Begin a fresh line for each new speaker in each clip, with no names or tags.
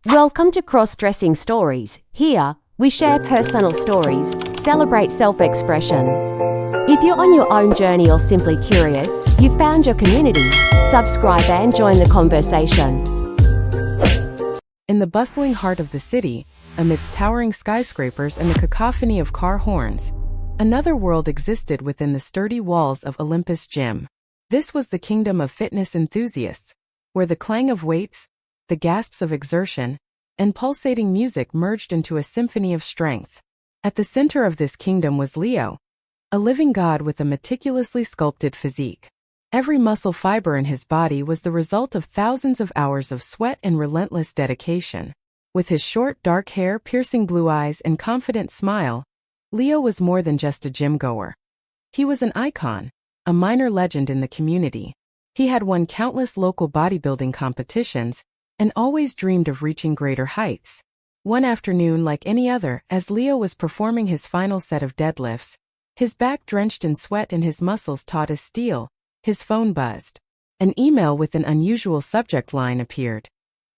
Welcome to Crossdressing Stories. Here, we share personal stories, celebrate self-expression. If you're on your own journey or simply curious, you've found your community. Subscribe and join the conversation.
In the bustling heart of the city, amidst towering skyscrapers and the cacophony of car horns, another world existed within the sturdy walls of Olympus Gym. This was the kingdom of fitness enthusiasts, where the clang of weights, the gasps of exertion, and pulsating music merged into a symphony of strength. At the center of this kingdom was Leo, a living god with a meticulously sculpted physique. Every muscle fiber in his body was the result of thousands of hours of sweat and relentless dedication. With his short, dark hair, piercing blue eyes, and confident smile, Leo was more than just a gym-goer. He was an icon, a minor legend in the community. He had won countless local bodybuilding competitions and always dreamed of reaching greater heights. One afternoon, like any other, as Leo was performing his final set of deadlifts, his back drenched in sweat and his muscles taut as steel, his phone buzzed. An email with an unusual subject line appeared.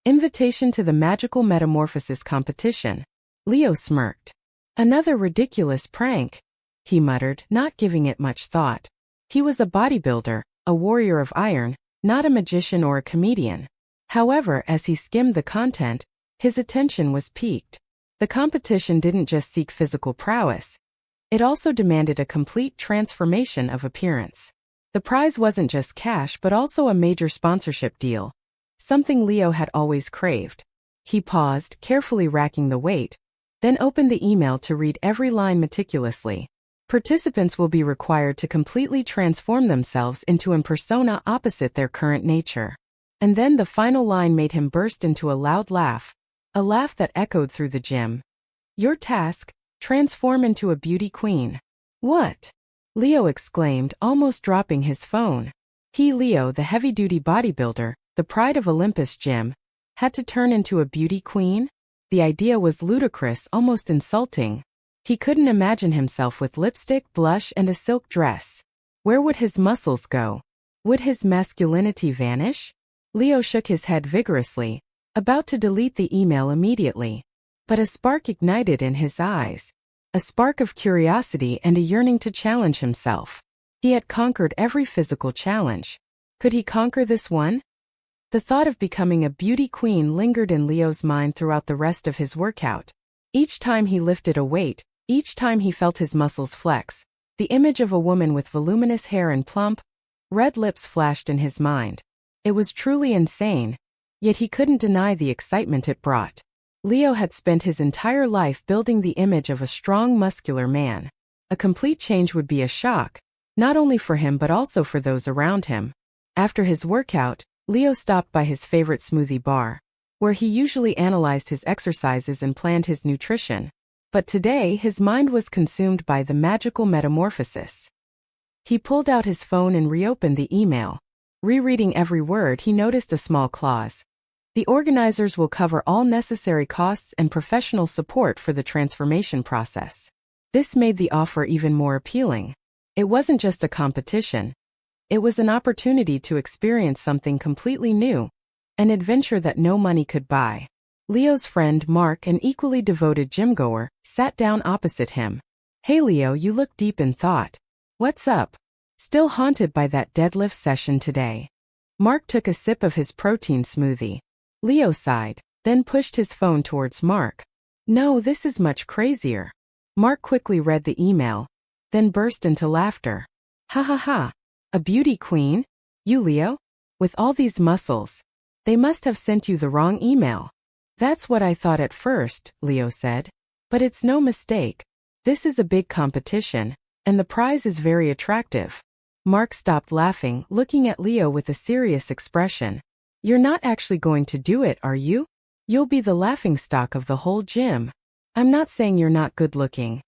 Invitation to the Magical Metamorphosis competition. Leo smirked. Another ridiculous prank, he muttered, not giving it much thought. He was a bodybuilder, a warrior of iron, not a magician or a comedian. However, as he skimmed the content, his attention was piqued. The competition didn't just seek physical prowess. It also demanded a complete transformation of appearance. The prize wasn't just cash but also a major sponsorship deal, something Leo had always craved. He paused, carefully racking the weight, then opened the email to read every line meticulously. Participants will be required to completely transform themselves into a persona opposite their current nature. And then the final line made him burst into a loud laugh, a laugh that echoed through the gym. Your task, transform into a beauty queen. What? Leo exclaimed, almost dropping his phone. He, Leo, the heavy-duty bodybuilder, the pride of Olympus Gym, had to turn into a beauty queen? The idea was ludicrous, almost insulting. He couldn't imagine himself with lipstick, blush, and a silk dress. Where would his muscles go? Would his masculinity vanish? Leo shook his head vigorously, about to delete the email immediately. But a spark ignited in his eyes. A spark of curiosity and a yearning to challenge himself. He had conquered every physical challenge. Could he conquer this one? The thought of becoming a beauty queen lingered in Leo's mind throughout the rest of his workout. Each time he lifted a weight, each time he felt his muscles flex, the image of a woman with voluminous hair and plump, red lips flashed in his mind. It was truly insane, yet he couldn't deny the excitement it brought. Leo had spent his entire life building the image of a strong, muscular man. A complete change would be a shock, not only for him but also for those around him. After his workout, Leo stopped by his favorite smoothie bar, where he usually analyzed his exercises and planned his nutrition. But today his mind was consumed by the magical metamorphosis. He pulled out his phone and reopened the email. Rereading every word, he noticed a small clause. The organizers will cover all necessary costs and professional support for the transformation process. This made the offer even more appealing. It wasn't just a competition. It was an opportunity to experience something completely new, an adventure that no money could buy. Leo's friend Mark, an equally devoted gym-goer, sat down opposite him. Hey Leo, you look deep in thought. What's up? Still haunted by that deadlift session today? Mark took a sip of his protein smoothie. Leo sighed, then pushed his phone towards Mark. No, this is much crazier. Mark quickly read the email, then burst into laughter. Ha ha ha. A beauty queen? You, Leo? With all these muscles? They must have sent you the wrong email. That's what I thought at first, Leo said. But it's no mistake. This is a big competition, and the prize is very attractive. Mark stopped laughing, looking at Leo with a serious expression. You're not actually going to do it, are you? You'll be the laughingstock of the whole gym. I'm not saying you're not good looking.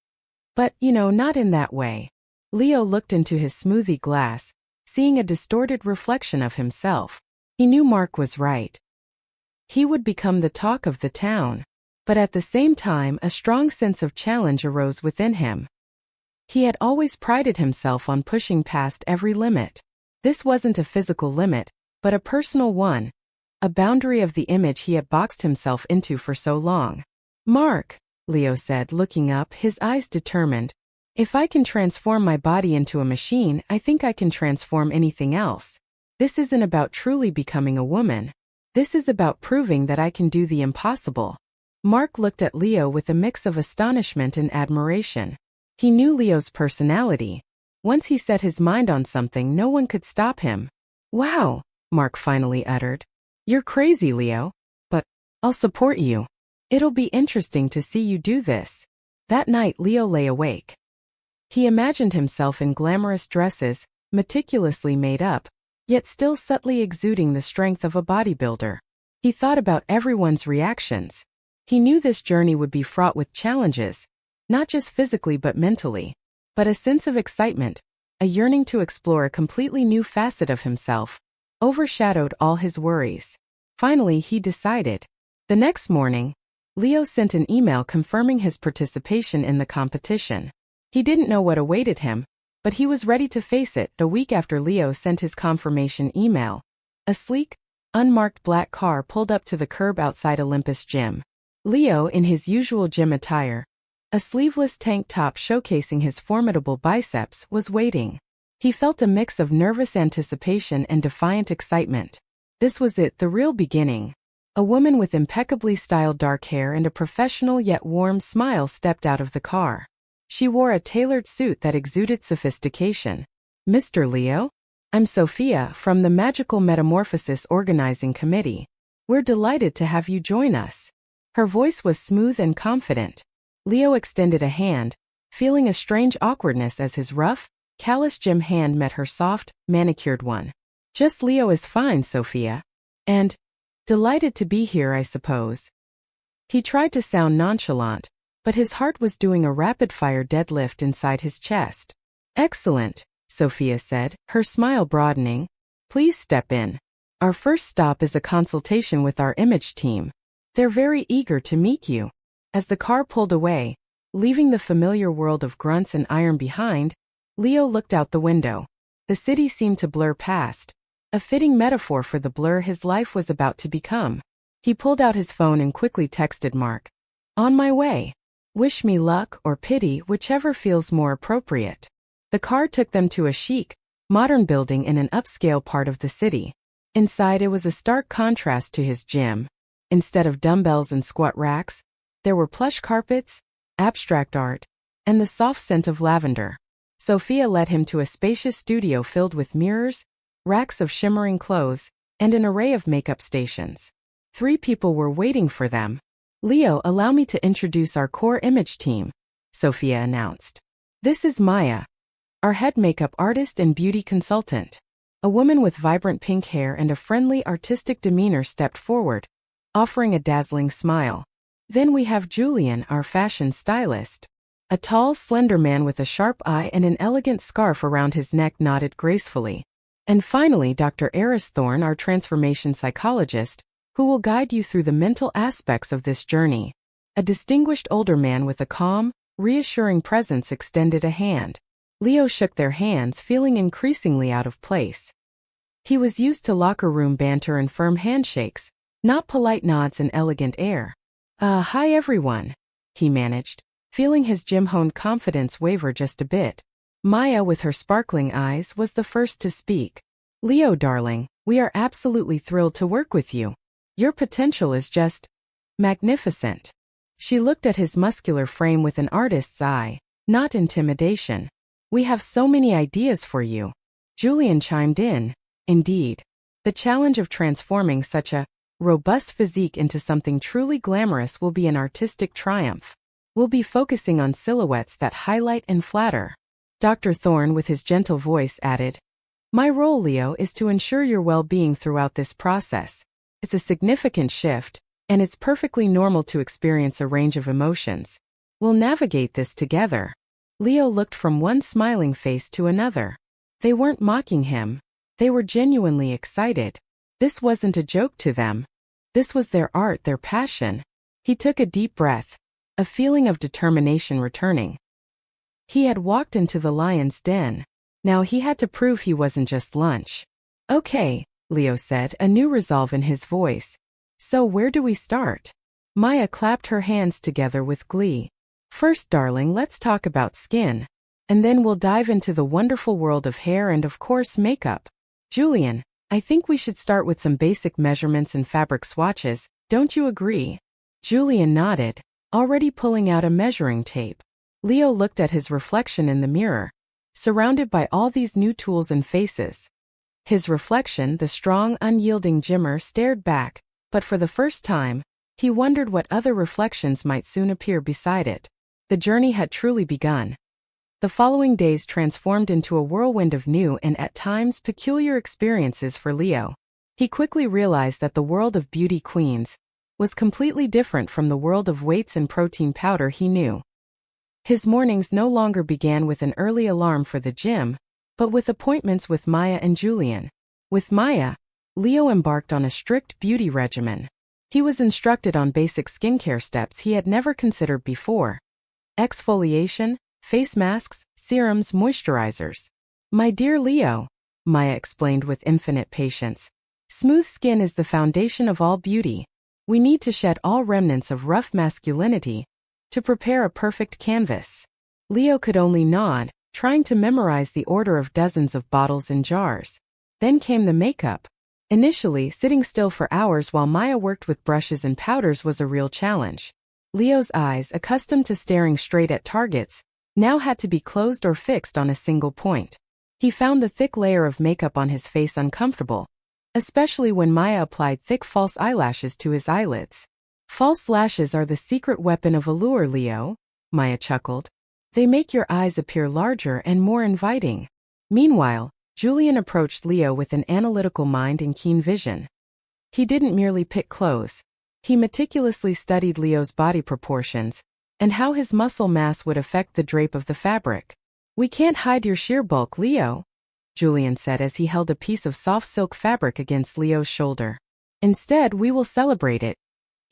But, not in that way. Leo looked into his smoothie glass, seeing a distorted reflection of himself. He knew Mark was right. He would become the talk of the town. But at the same time, a strong sense of challenge arose within him. He had always prided himself on pushing past every limit. This wasn't a physical limit, but a personal one. a boundary of the image he had boxed himself into for so long. "Mark," Leo said, looking up, his eyes determined. "If I can transform my body into a machine, I think I can transform anything else. This isn't about truly becoming a woman. This is about proving that I can do the impossible." Mark looked at Leo with a mix of astonishment and admiration. He knew Leo's personality. Once he set his mind on something, no one could stop him. "Wow," Mark finally uttered. "You're crazy, Leo. But I'll support you. It'll be interesting to see you do this." That night, Leo lay awake. He imagined himself in glamorous dresses, meticulously made up, yet still subtly exuding the strength of a bodybuilder. He thought about everyone's reactions. He knew this journey would be fraught with challenges, not just physically but mentally. But a sense of excitement, a yearning to explore a completely new facet of himself, overshadowed all his worries. Finally, he decided. The next morning, Leo sent an email confirming his participation in the competition. He didn't know what awaited him, but he was ready to face it. A week after Leo sent his confirmation email, a sleek, unmarked black car pulled up to the curb outside Olympus Gym. Leo, in his usual gym attire, a sleeveless tank top showcasing his formidable biceps, was waiting. He felt a mix of nervous anticipation and defiant excitement. This was it, the real beginning. A woman with impeccably styled dark hair and a professional yet warm smile stepped out of the car. She wore a tailored suit that exuded sophistication. "Mr. Leo? I'm Sophia from the Magical Metamorphosis Organizing Committee. We're delighted to have you join us." Her voice was smooth and confident. Leo extended a hand, feeling a strange awkwardness as his rough, callous gym hand met her soft, manicured one. "Just Leo is fine, Sophia. And delighted to be here, I suppose." He tried to sound nonchalant, but his heart was doing a rapid-fire deadlift inside his chest. "Excellent," Sophia said, her smile broadening. "Please step in. Our first stop is a consultation with our image team. They're very eager to meet you." As the car pulled away, leaving the familiar world of grunts and iron behind, Leo looked out the window. The city seemed to blur past, a fitting metaphor for the blur his life was about to become. He pulled out his phone and quickly texted Mark. "On my way. Wish me luck or pity, whichever feels more appropriate." The car took them to a chic, modern building in an upscale part of the city. Inside, it was a stark contrast to his gym. Instead of dumbbells and squat racks, there were plush carpets, abstract art, and the soft scent of lavender. Sophia led him to a spacious studio filled with mirrors, racks of shimmering clothes, and an array of makeup stations. 3 people were waiting for them. "Leo, allow me to introduce our core image team," Sophia announced. "This is Maya, our head makeup artist and beauty consultant." A woman with vibrant pink hair and a friendly, artistic demeanor stepped forward, offering a dazzling smile. "Then we have Julian, our fashion stylist." A tall, slender man with a sharp eye and an elegant scarf around his neck nodded gracefully. "And finally, Dr. Eris Thorne, our transformation psychologist, who will guide you through the mental aspects of this journey." A distinguished older man with a calm, reassuring presence extended a hand. Leo shook their hands, feeling increasingly out of place. He was used to locker room banter and firm handshakes, not polite nods and elegant air. Hi everyone," he managed, feeling his gym-honed confidence waver just a bit. Maya, with her sparkling eyes, was the first to speak. "Leo, darling, we are absolutely thrilled to work with you. Your potential is just magnificent." She looked at his muscular frame with an artist's eye, not intimidation. "We have so many ideas for you." Julian chimed in. "Indeed. The challenge of transforming such a robust physique into something truly glamorous will be an artistic triumph. We'll be focusing on silhouettes that highlight and flatter." Dr. Thorne, with his gentle voice, added, "My role, Leo, is to ensure your well-being throughout this process. It's a significant shift, and it's perfectly normal to experience a range of emotions. We'll navigate this together." Leo looked from one smiling face to another. They weren't mocking him. They were genuinely excited. This wasn't a joke to them. This was their art, their passion. He took a deep breath, a feeling of determination returning. He had walked into the lion's den. Now he had to prove he wasn't just lunch. "Okay, Leo said, a new resolve in his voice. So where do we start? Maya clapped her hands together with glee. First, darling, let's talk about skin. And then we'll dive into the wonderful world of hair and, of course, makeup. Julian, I think we should start with some basic measurements and fabric swatches, don't you agree? Julian nodded, already pulling out a measuring tape. Leo looked at his reflection in the mirror, surrounded by all these new tools and faces. His reflection, the strong, unyielding gymmer, stared back, but for the first time, he wondered what other reflections might soon appear beside it. The journey had truly begun. The following days transformed into a whirlwind of new and at times peculiar experiences for Leo. He quickly realized that the world of beauty queens was completely different from the world of weights and protein powder he knew. His mornings no longer began with an early alarm for the gym, but with appointments with Maya and Julian. With Maya, Leo embarked on a strict beauty regimen. He was instructed on basic skincare steps he had never considered before. Exfoliation, face masks, serums, moisturizers. My dear Leo, Maya explained with infinite patience, smooth skin is the foundation of all beauty. We need to shed all remnants of rough masculinity to prepare a perfect canvas. Leo could only nod, trying to memorize the order of dozens of bottles and jars. Then came the makeup. Initially, sitting still for hours while Maya worked with brushes and powders was a real challenge. Leo's eyes, accustomed to staring straight at targets, now had to be closed or fixed on a single point. He found the thick layer of makeup on his face uncomfortable, especially when Maya applied thick false eyelashes to his eyelids. False lashes are the secret weapon of allure, Leo, Maya chuckled. They make your eyes appear larger and more inviting. Meanwhile, Julian approached Leo with an analytical mind and keen vision. He didn't merely pick clothes. He meticulously studied Leo's body proportions and how his muscle mass would affect the drape of the fabric. We can't hide your sheer bulk, Leo, Julian said as he held a piece of soft silk fabric against Leo's shoulder. Instead, we will celebrate it.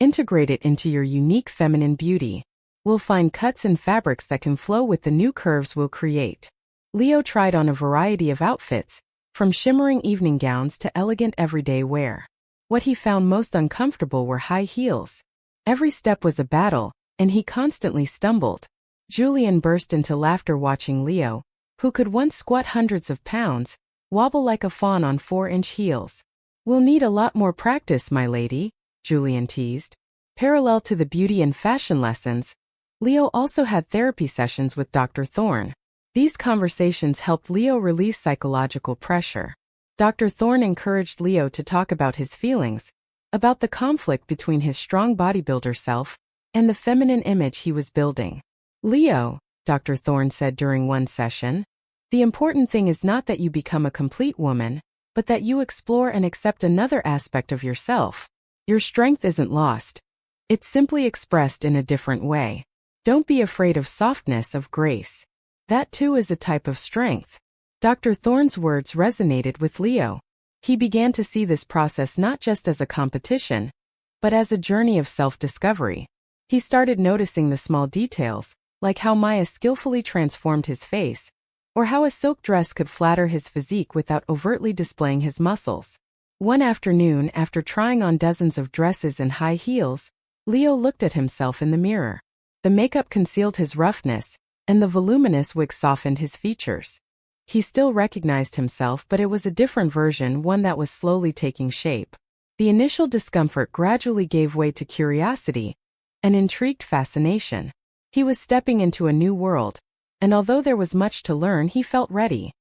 Integrate it into your unique feminine beauty. We'll find cuts and fabrics that can flow with the new curves we'll create. Leo tried on a variety of outfits, from shimmering evening gowns to elegant everyday wear. What he found most uncomfortable were high heels. Every step was a battle, and he constantly stumbled. Julian burst into laughter watching Leo, who could once squat hundreds of pounds, wobble like a fawn on 4-inch heels. We'll need a lot more practice, my lady, Julian teased. Parallel to the beauty and fashion lessons, Leo also had therapy sessions with Dr. Thorne. These conversations helped Leo release psychological pressure. Dr. Thorne encouraged Leo to talk about his feelings, about the conflict between his strong bodybuilder self and the feminine image he was building. Leo, Dr. Thorne said during one session, the important thing is not that you become a complete woman, but that you explore and accept another aspect of yourself. Your strength isn't lost. It's simply expressed in a different way. Don't be afraid of softness, of grace. That too is a type of strength. Dr. Thorne's words resonated with Leo. He began to see this process not just as a competition, but as a journey of self-discovery. He started noticing the small details, like how Maya skillfully transformed his face, or how a silk dress could flatter his physique without overtly displaying his muscles. One afternoon, after trying on dozens of dresses and high heels, Leo looked at himself in the mirror. The makeup concealed his roughness, and the voluminous wig softened his features. He still recognized himself, but it was a different version, one that was slowly taking shape. The initial discomfort gradually gave way to curiosity, an intrigued fascination. He was stepping into a new world, and although there was much to learn, he felt ready.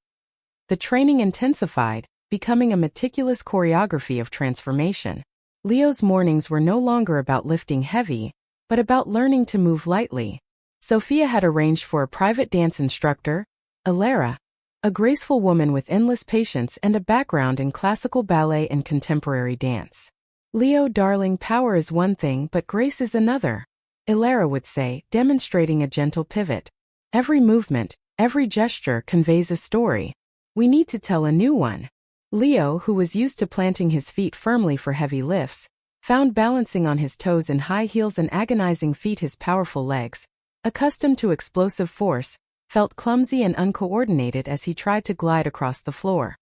The training intensified, becoming a meticulous choreography of transformation. Leo's mornings were no longer about lifting heavy, but about learning to move lightly. Sophia had arranged for a private dance instructor, Elara, a graceful woman with endless patience and a background in classical ballet and contemporary dance. Leo, darling, power is one thing but grace is another, Elara would say, demonstrating a gentle pivot. Every movement, every gesture conveys a story. We need to tell a new one. Leo, who was used to planting his feet firmly for heavy lifts, found balancing on his toes in high heels an agonizing feat. His powerful legs, accustomed to explosive force, felt clumsy and uncoordinated as he tried to glide across the floor.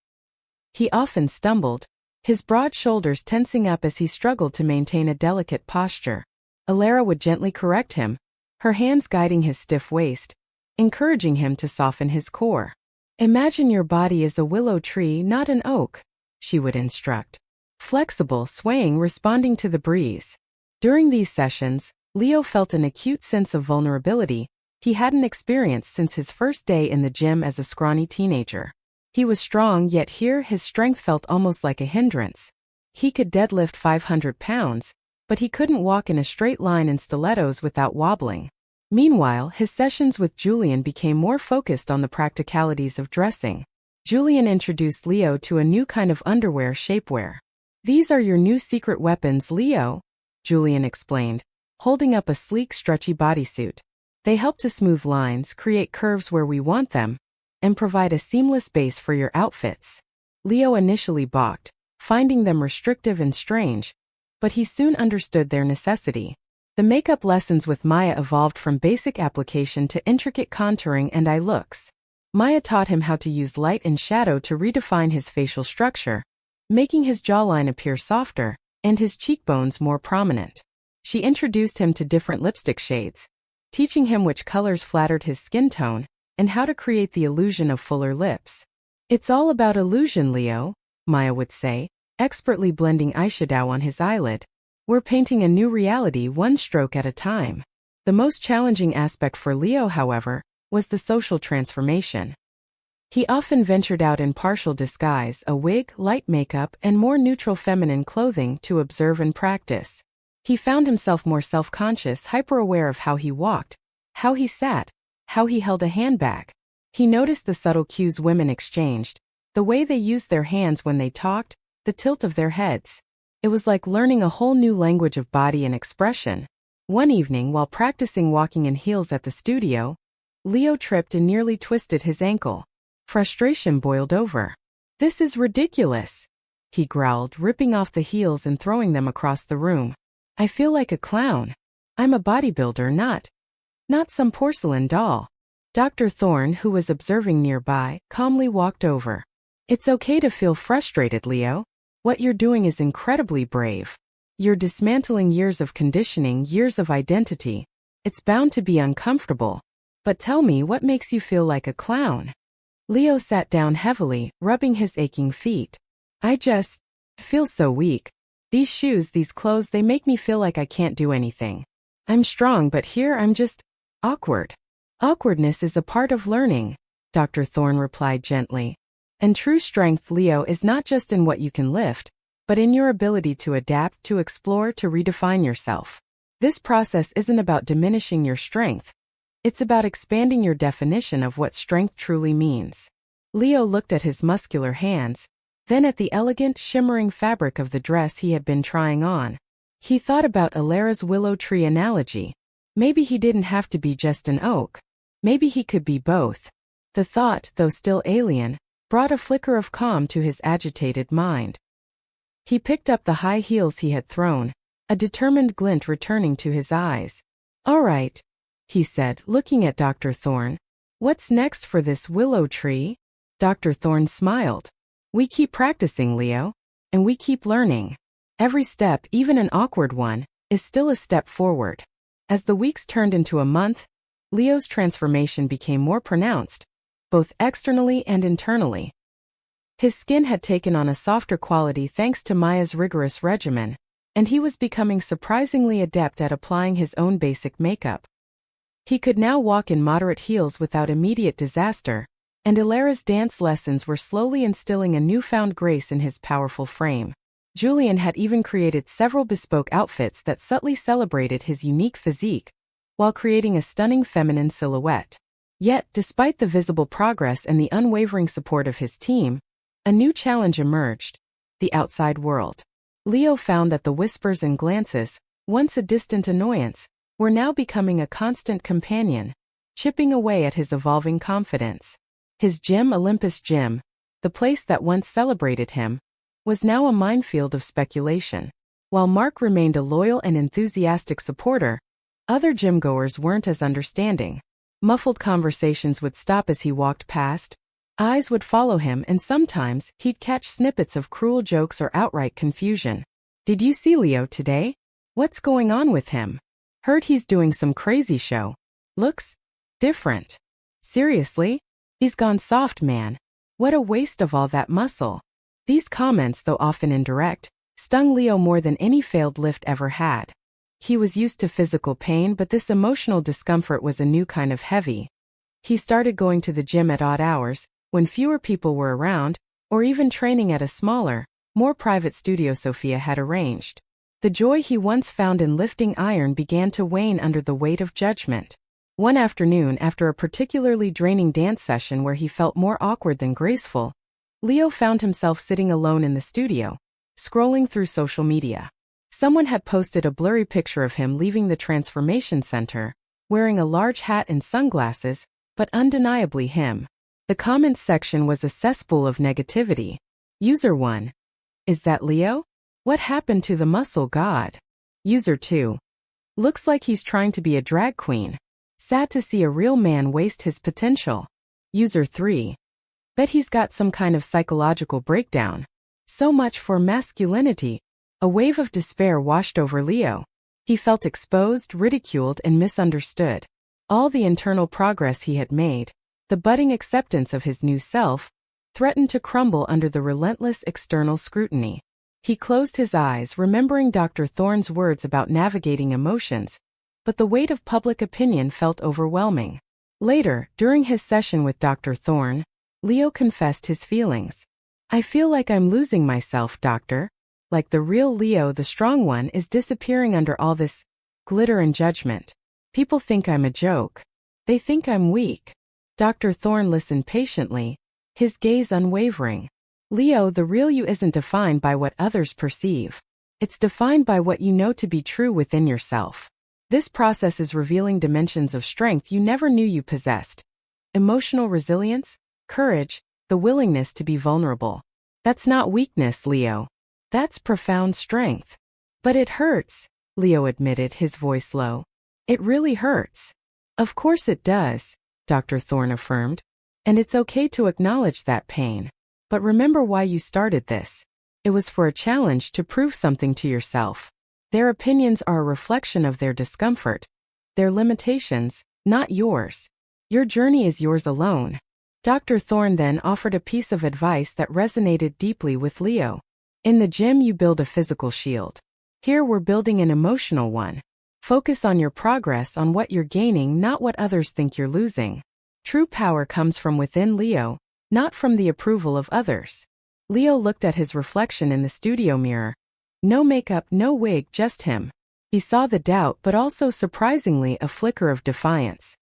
He often stumbled, his broad shoulders tensing up as he struggled to maintain a delicate posture. Elara would gently correct him, her hands guiding his stiff waist, encouraging him to soften his core. "Imagine your body is a willow tree, not an oak," she would instruct. Flexible, swaying, responding to the breeze. During these sessions, Leo felt an acute sense of vulnerability he hadn't experienced since his first day in the gym as a scrawny teenager. He was strong, yet here his strength felt almost like a hindrance. He could deadlift 500 pounds, but he couldn't walk in a straight line in stilettos without wobbling. Meanwhile, his sessions with Julian became more focused on the practicalities of dressing. Julian introduced Leo to a new kind of underwear, shapewear. "These are your new secret weapons, Leo," Julian explained, holding up a sleek, stretchy bodysuit. "They help to smooth lines, create curves where we want them, and provide a seamless base for your outfits." Leo initially balked, finding them restrictive and strange, but he soon understood their necessity. The makeup lessons with Maya evolved from basic application to intricate contouring and eye looks. Maya taught him how to use light and shadow to redefine his facial structure, making his jawline appear softer and his cheekbones more prominent. She introduced him to different lipstick shades, teaching him which colors flattered his skin tone and how to create the illusion of fuller lips. "It's all about illusion, Leo," Maya would say, expertly blending eyeshadow on his eyelid. "We're painting a new reality one stroke at a time." The most challenging aspect for Leo, however, was the social transformation. He often ventured out in partial disguise, a wig, light makeup, and more neutral feminine clothing to observe and practice. He found himself more self-conscious, hyper-aware of how he walked, how he sat, how he held a handbag. He noticed the subtle cues women exchanged, the way they used their hands when they talked, the tilt of their heads. It was like learning a whole new language of body and expression. One evening, while practicing walking in heels at the studio, Leo tripped and nearly twisted his ankle. Frustration boiled over. "This is ridiculous," he growled, ripping off the heels and throwing them across the room. "I feel like a clown. I'm a bodybuilder, not some porcelain doll." Dr. Thorne, who was observing nearby, calmly walked over. "It's okay to feel frustrated, Leo. What you're doing is incredibly brave. You're dismantling years of conditioning, years of identity. It's bound to be uncomfortable. But tell me, what makes you feel like a clown?" Leo sat down heavily, rubbing his aching feet. "I just feel so weak. These shoes, these clothes, they make me feel like I can't do anything. I'm strong, but here I'm just awkward." "Awkwardness is a part of learning," Dr. Thorne replied gently. "And true strength, Leo, is not just in what you can lift, but in your ability to adapt, to explore, to redefine yourself. This process isn't about diminishing your strength. It's about expanding your definition of what strength truly means." Leo looked at his muscular hands, then at the elegant, shimmering fabric of the dress he had been trying on. He thought about Elara's willow tree analogy. Maybe he didn't have to be just an oak. Maybe he could be both. The thought, though still alien, brought a flicker of calm to his agitated mind. He picked up the high heels he had thrown, a determined glint returning to his eyes. "All right," he said, looking at Dr. Thorne. "What's next for this willow tree?" Dr. Thorne smiled. "We keep practicing, Leo, and we keep learning. Every step, even an awkward one, is still a step forward." As the weeks turned into a month, Leo's transformation became more pronounced, both externally and internally. His skin had taken on a softer quality thanks to Maya's rigorous regimen, and he was becoming surprisingly adept at applying his own basic makeup. He could now walk in moderate heels without immediate disaster, and Elara's dance lessons were slowly instilling a newfound grace in his powerful frame. Julian had even created several bespoke outfits that subtly celebrated his unique physique, while creating a stunning feminine silhouette. Yet, despite the visible progress and the unwavering support of his team, a new challenge emerged: the outside world. Leo found that the whispers and glances, once a distant annoyance, were now becoming a constant companion, chipping away at his evolving confidence. His gym, Olympus Gym, the place that once celebrated him, was now a minefield of speculation. While Mark remained a loyal and enthusiastic supporter, other gym-goers weren't as understanding. Muffled conversations would stop as he walked past, Eyes would follow him, and sometimes he'd catch snippets of cruel jokes or outright confusion. "Did you see Leo today? What's going on with him? Heard he's doing some crazy show. Looks different. Seriously? He's gone soft, man. What a waste of all that muscle." These comments, though often indirect, stung Leo more than any failed lift ever had. He was used to physical pain, but this emotional discomfort was a new kind of heavy. He started going to the gym at odd hours, when fewer people were around, or even training at a smaller, more private studio Sophia had arranged. The joy he once found in lifting iron began to wane under the weight of judgment. One afternoon, after a particularly draining dance session where he felt more awkward than graceful, Leo found himself sitting alone in the studio, scrolling through social media. Someone had posted a blurry picture of him leaving the transformation center, wearing a large hat and sunglasses, but undeniably him. The comments section was a cesspool of negativity. User 1. Is that Leo? What happened to the muscle god? User 2. Looks like he's trying to be a drag queen. Sad to see a real man waste his potential. User 3. Bet he's got some kind of psychological breakdown. So much for masculinity. A wave of despair washed over Leo. He felt exposed, ridiculed, and misunderstood. All the internal progress he had made, the budding acceptance of his new self, threatened to crumble under the relentless external scrutiny. He closed his eyes, remembering Dr. Thorne's words about navigating emotions, but the weight of public opinion felt overwhelming. Later, during his session with Dr. Thorne, Leo confessed his feelings. "I feel like I'm losing myself, doctor. Like the real Leo, the strong one, is disappearing under all this glitter and judgment. People think I'm a joke. They think I'm weak." Dr. Thorne listened patiently, his gaze unwavering. "Leo, the real you isn't defined by what others perceive. It's defined by what you know to be true within yourself. This process is revealing dimensions of strength you never knew you possessed. Emotional resilience, courage, the willingness to be vulnerable. That's not weakness, Leo. That's profound strength." "But it hurts," Leo admitted, his voice low. "It really hurts." "Of course it does," Dr. Thorne affirmed. "And it's okay to acknowledge that pain. But remember why you started this. It was for a challenge to prove something to yourself. Their opinions are a reflection of their discomfort, their limitations, not yours. Your journey is yours alone." Dr. Thorne then offered a piece of advice that resonated deeply with Leo. "In the gym, you build a physical shield. Here, we're building an emotional one. Focus on your progress, on what you're gaining, not what others think you're losing. True power comes from within, Leo, not from the approval of others." Leo looked at his reflection in the studio mirror. No makeup, no wig, just him. He saw the doubt, but also, surprisingly, a flicker of defiance.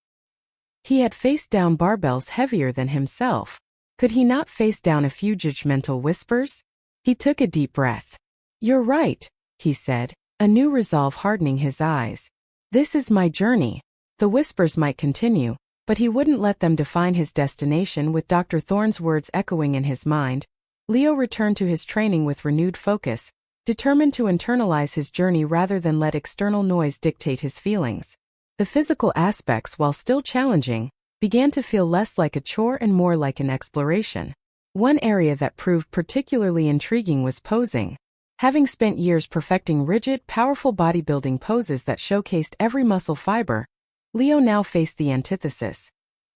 He had faced down barbells heavier than himself. Could he not face down a few judgmental whispers? He took a deep breath. "You're right," he said, a new resolve hardening his eyes. "This is my journey." The whispers might continue, but he wouldn't let them define his destination. With Dr. Thorne's words echoing in his mind, Leo returned to his training with renewed focus, determined to internalize his journey rather than let external noise dictate his feelings. The physical aspects, while still challenging, began to feel less like a chore and more like an exploration. One area that proved particularly intriguing was posing. Having spent years perfecting rigid, powerful bodybuilding poses that showcased every muscle fiber, Leo now faced the antithesis: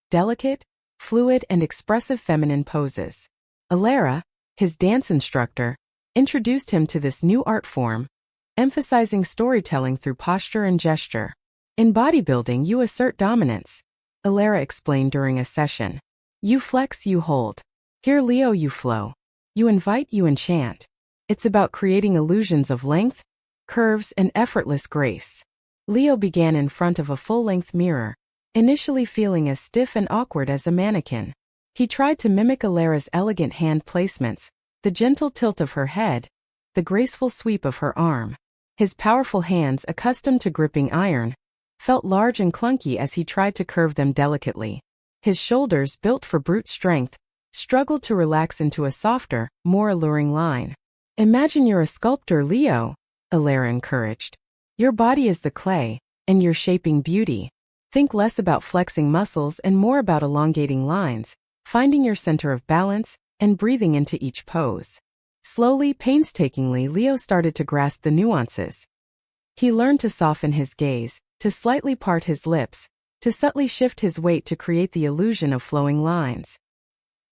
delicate, fluid, and expressive feminine poses. Elara, his dance instructor, introduced him to this new art form, emphasizing storytelling through posture and gesture. "In bodybuilding, you assert dominance," Elara explained during a session. "You flex, you hold. Here, Leo, you flow. You invite, you enchant. It's about creating illusions of length, curves, and effortless grace." Leo began in front of a full-length mirror, initially feeling as stiff and awkward as a mannequin. He tried to mimic Elara's elegant hand placements, the gentle tilt of her head, the graceful sweep of her arm. His powerful hands, accustomed to gripping iron, felt large and clunky as he tried to curve them delicately. His shoulders, built for brute strength, struggled to relax into a softer, more alluring line. "Imagine you're a sculptor, Leo," Elara encouraged. "Your body is the clay, and you're shaping beauty. Think less about flexing muscles and more about elongating lines, finding your center of balance and breathing into each pose. Slowly, painstakingly, Leo started to grasp the nuances. He learned to soften his gaze, to slightly part his lips, to subtly shift his weight to create the illusion of flowing lines.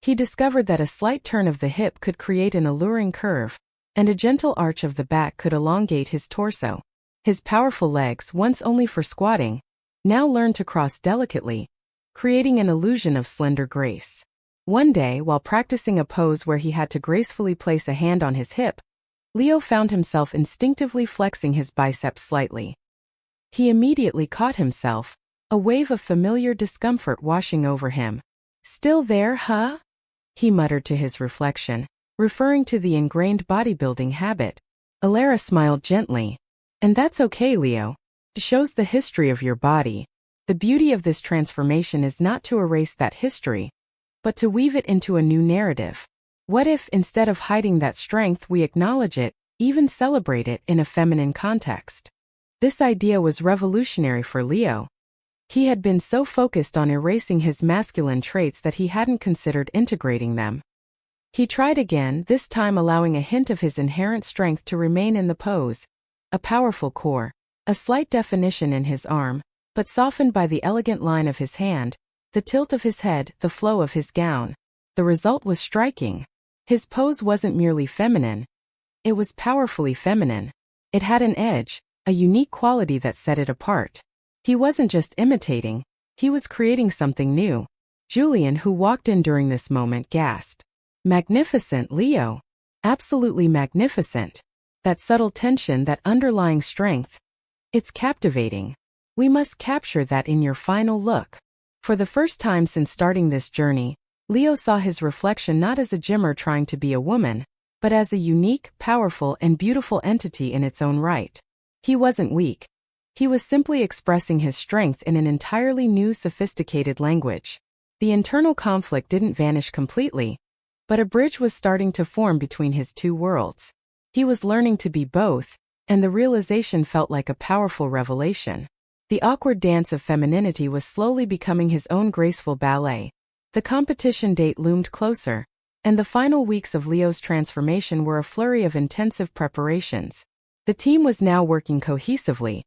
He discovered that a slight turn of the hip could create an alluring curve, and a gentle arch of the back could elongate his torso. His powerful legs, once only for squatting, now learned to cross delicately, creating an illusion of slender grace. One day, while practicing a pose where he had to gracefully place a hand on his hip, Leo found himself instinctively flexing his biceps slightly. He immediately caught himself, a wave of familiar discomfort washing over him. "Still there, huh?" he muttered to his reflection, referring to the ingrained bodybuilding habit. Elara smiled gently. "And that's okay, Leo. It shows the history of your body. The beauty of this transformation is not to erase that history, but to weave it into a new narrative. What if, instead of hiding that strength, we acknowledge it, even celebrate it in a feminine context?" This idea was revolutionary for Leo. He had been so focused on erasing his masculine traits that he hadn't considered integrating them. He tried again, this time allowing a hint of his inherent strength to remain in the pose. A powerful core, a slight definition in his arm, but softened by the elegant line of his hand, the tilt of his head, the flow of his gown. The result was striking. His pose wasn't merely feminine. It was powerfully feminine. It had an edge, a unique quality that set it apart. He wasn't just imitating, he was creating something new. Julian, who walked in during this moment, gasped. "Magnificent, Leo. Absolutely magnificent. That subtle tension, that underlying strength. It's captivating. We must capture that in your final look." For the first time since starting this journey, Leo saw his reflection not as a gymmer trying to be a woman, but as a unique, powerful, and beautiful entity in its own right. He wasn't weak. He was simply expressing his strength in an entirely new, sophisticated language. The internal conflict didn't vanish completely, but a bridge was starting to form between his two worlds. He was learning to be both, and the realization felt like a powerful revelation. The awkward dance of femininity was slowly becoming his own graceful ballet. The competition date loomed closer, and the final weeks of Leo's transformation were a flurry of intensive preparations. The team was now working cohesively,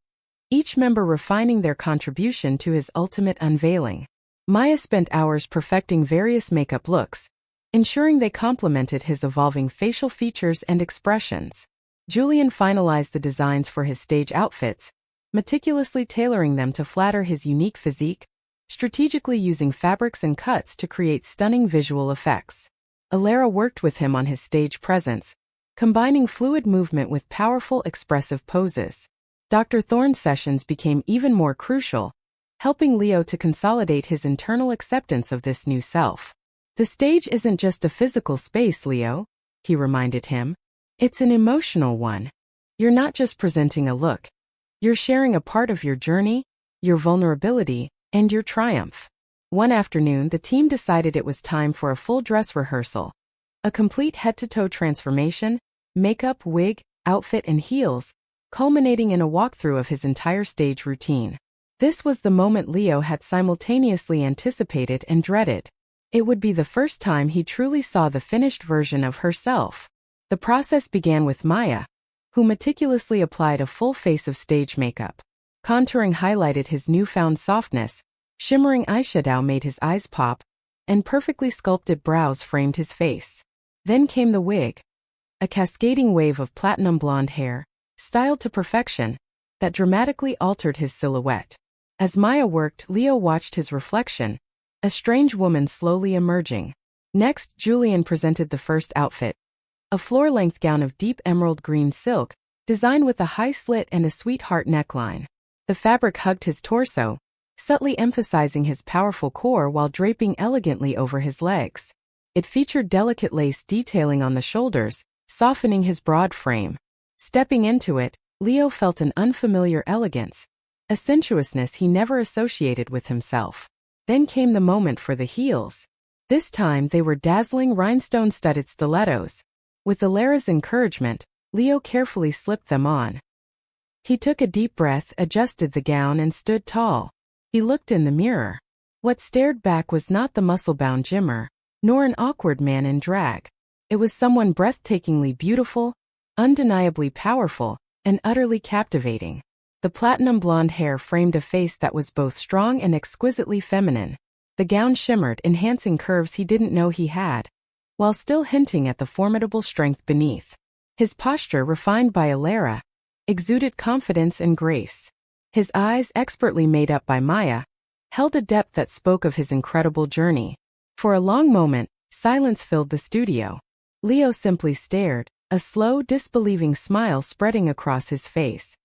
each member refining their contribution to his ultimate unveiling. Maya spent hours perfecting various makeup looks, ensuring they complemented his evolving facial features and expressions. Julian finalized the designs for his stage outfits, meticulously tailoring them to flatter his unique physique, strategically using fabrics and cuts to create stunning visual effects. Elara worked with him on his stage presence, combining fluid movement with powerful, expressive poses. Dr. Thorne's sessions became even more crucial, helping Leo to consolidate his internal acceptance of this new self. "The stage isn't just a physical space, Leo," he reminded him. "It's an emotional one. You're not just presenting a look. You're sharing a part of your journey, your vulnerability, and your triumph." One afternoon, the team decided it was time for a full dress rehearsal. A complete head-to-toe transformation, makeup, wig, outfit, and heels, culminating in a walkthrough of his entire stage routine. This was the moment Leo had simultaneously anticipated and dreaded. It would be the first time he truly saw the finished version of herself. The process began with Maya, who meticulously applied a full face of stage makeup. Contouring highlighted his newfound softness, shimmering eyeshadow made his eyes pop, and perfectly sculpted brows framed his face. Then came the wig, a cascading wave of platinum blonde hair, styled to perfection, that dramatically altered his silhouette. As Maya worked, Leo watched his reflection, a strange woman slowly emerging. Next, Julian presented the first outfit, a floor-length gown of deep emerald green silk, designed with a high slit and a sweetheart neckline. The fabric hugged his torso, subtly emphasizing his powerful core while draping elegantly over his legs. It featured delicate lace detailing on the shoulders, softening his broad frame. Stepping into it, Leo felt an unfamiliar elegance, a sensuousness he never associated with himself. Then came the moment for the heels. This time they were dazzling rhinestone-studded stilettos. With Elara's encouragement, Leo carefully slipped them on. He took a deep breath, adjusted the gown, and stood tall. He looked in the mirror. What stared back was not the muscle-bound gymmer, nor an awkward man in drag. It was someone breathtakingly beautiful, undeniably powerful, and utterly captivating. The platinum blonde hair framed a face that was both strong and exquisitely feminine. The gown shimmered, enhancing curves he didn't know he had, while still hinting at the formidable strength beneath. His posture, refined by Elara, exuded confidence and grace. His eyes, expertly made up by Maya, held a depth that spoke of his incredible journey. For a long moment, silence filled the studio. Leo simply stared, a slow, disbelieving smile spreading across his face.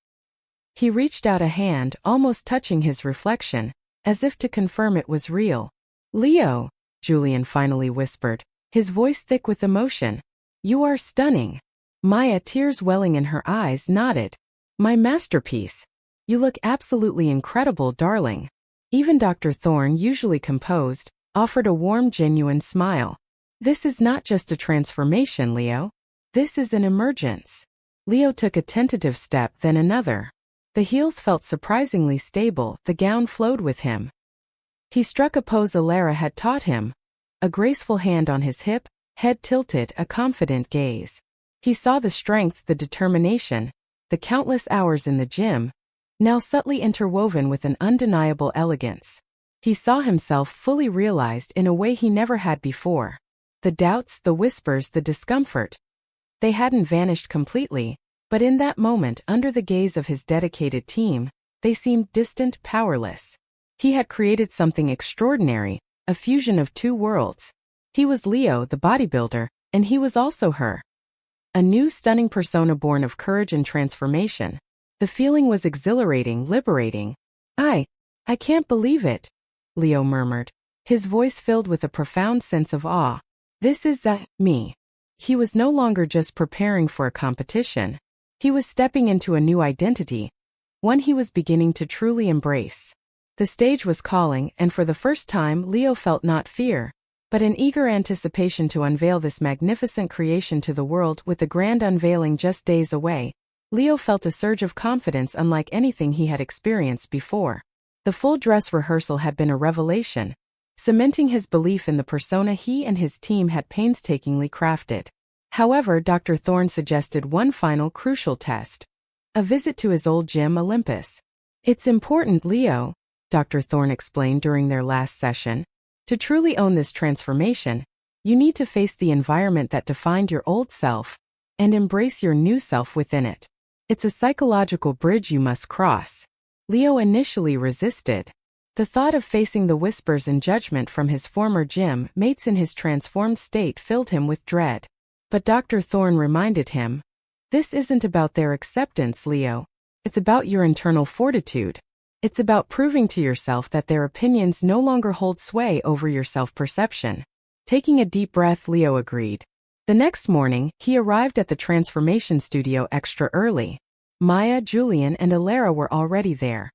He reached out a hand, almost touching his reflection, as if to confirm it was real. "Leo," Julian finally whispered, his voice thick with emotion. "You are stunning." Maya, tears welling in her eyes, nodded. "My masterpiece. You look absolutely incredible, darling." Even Dr. Thorne, usually composed, offered a warm, genuine smile. "This is not just a transformation, Leo. This is an emergence." Leo took a tentative step, then another. The heels felt surprisingly stable, the gown flowed with him. He struck a pose Elara had taught him, a graceful hand on his hip, head tilted, a confident gaze. He saw the strength, the determination, the countless hours in the gym, now subtly interwoven with an undeniable elegance. He saw himself fully realized in a way he never had before. The doubts, the whispers, the discomfort. They hadn't vanished completely, but in that moment, under the gaze of his dedicated team, they seemed distant, powerless. He had created something extraordinary, a fusion of two worlds. He was Leo, the bodybuilder, and he was also her. A new, stunning persona born of courage and transformation. The feeling was exhilarating, liberating. I can't believe it," Leo murmured, his voice filled with a profound sense of awe. "This is me." He was no longer just preparing for a competition. He was stepping into a new identity, one he was beginning to truly embrace. The stage was calling, and for the first time Leo felt not fear, but an eager anticipation to unveil this magnificent creation to the world. With the grand unveiling just days away, Leo felt a surge of confidence unlike anything he had experienced before. The full dress rehearsal had been a revelation, cementing his belief in the persona he and his team had painstakingly crafted. However, Dr. Thorne suggested one final crucial test: a visit to his old gym, Olympus. "It's important, Leo," Dr. Thorne explained during their last session. "To truly own this transformation, you need to face the environment that defined your old self and embrace your new self within it. It's a psychological bridge you must cross." Leo initially resisted. The thought of facing the whispers and judgment from his former gym mates in his transformed state filled him with dread. But Dr. Thorne reminded him, "This isn't about their acceptance, Leo. It's about your internal fortitude. It's about proving to yourself that their opinions no longer hold sway over your self-perception." Taking a deep breath, Leo agreed. The next morning, he arrived at the transformation studio extra early. Maya, Julian, and Elara were already there,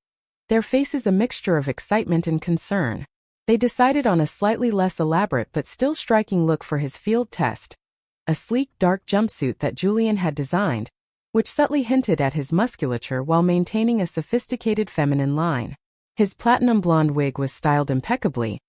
their faces a mixture of excitement and concern. They decided on a slightly less elaborate but still striking look for his field test, a sleek, dark jumpsuit that Julian had designed, which subtly hinted at his musculature while maintaining a sophisticated feminine line. His platinum blonde wig was styled impeccably,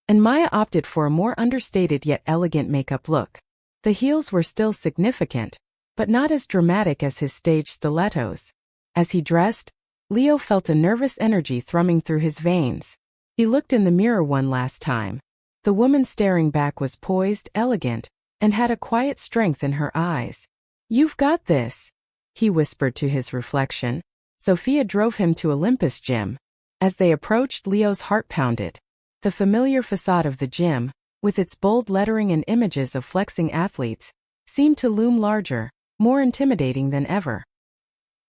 and Maya opted for a more understated yet elegant makeup look. The heels were still significant, but not as dramatic as his stage stilettos. As he dressed, Leo felt a nervous energy thrumming through his veins. He looked in the mirror one last time. The woman staring back was poised, elegant, and had a quiet strength in her eyes. "You've got this," he whispered to his reflection. Sophia drove him to Olympus Gym. As they approached, Leo's heart pounded. The familiar facade of the gym, with its bold lettering and images of flexing athletes, seemed to loom larger, more intimidating than ever.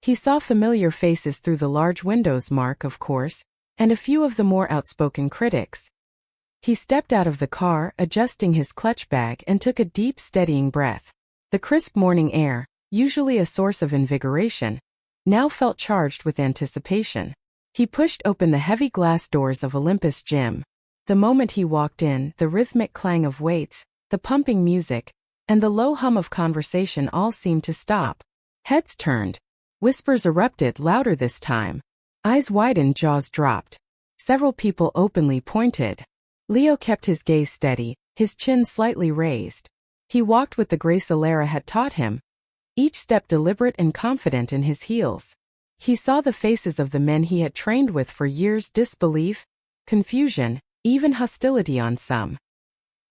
He saw familiar faces through the large windows, Mark, of course, and a few of the more outspoken critics. He stepped out of the car, adjusting his clutch bag, and took a deep, steadying breath. The crisp morning air, usually a source of invigoration, now felt charged with anticipation. He pushed open the heavy glass doors of Olympus Gym. The moment he walked in, the rhythmic clang of weights, the pumping music, and the low hum of conversation all seemed to stop. Heads turned. Whispers erupted, louder this time. Eyes widened, jaws dropped. Several people openly pointed. Leo kept his gaze steady, his chin slightly raised. He walked with the grace Elara had taught him, each step deliberate and confident in his heels. He saw the faces of the men he had trained with for years, disbelief, confusion, even hostility on some.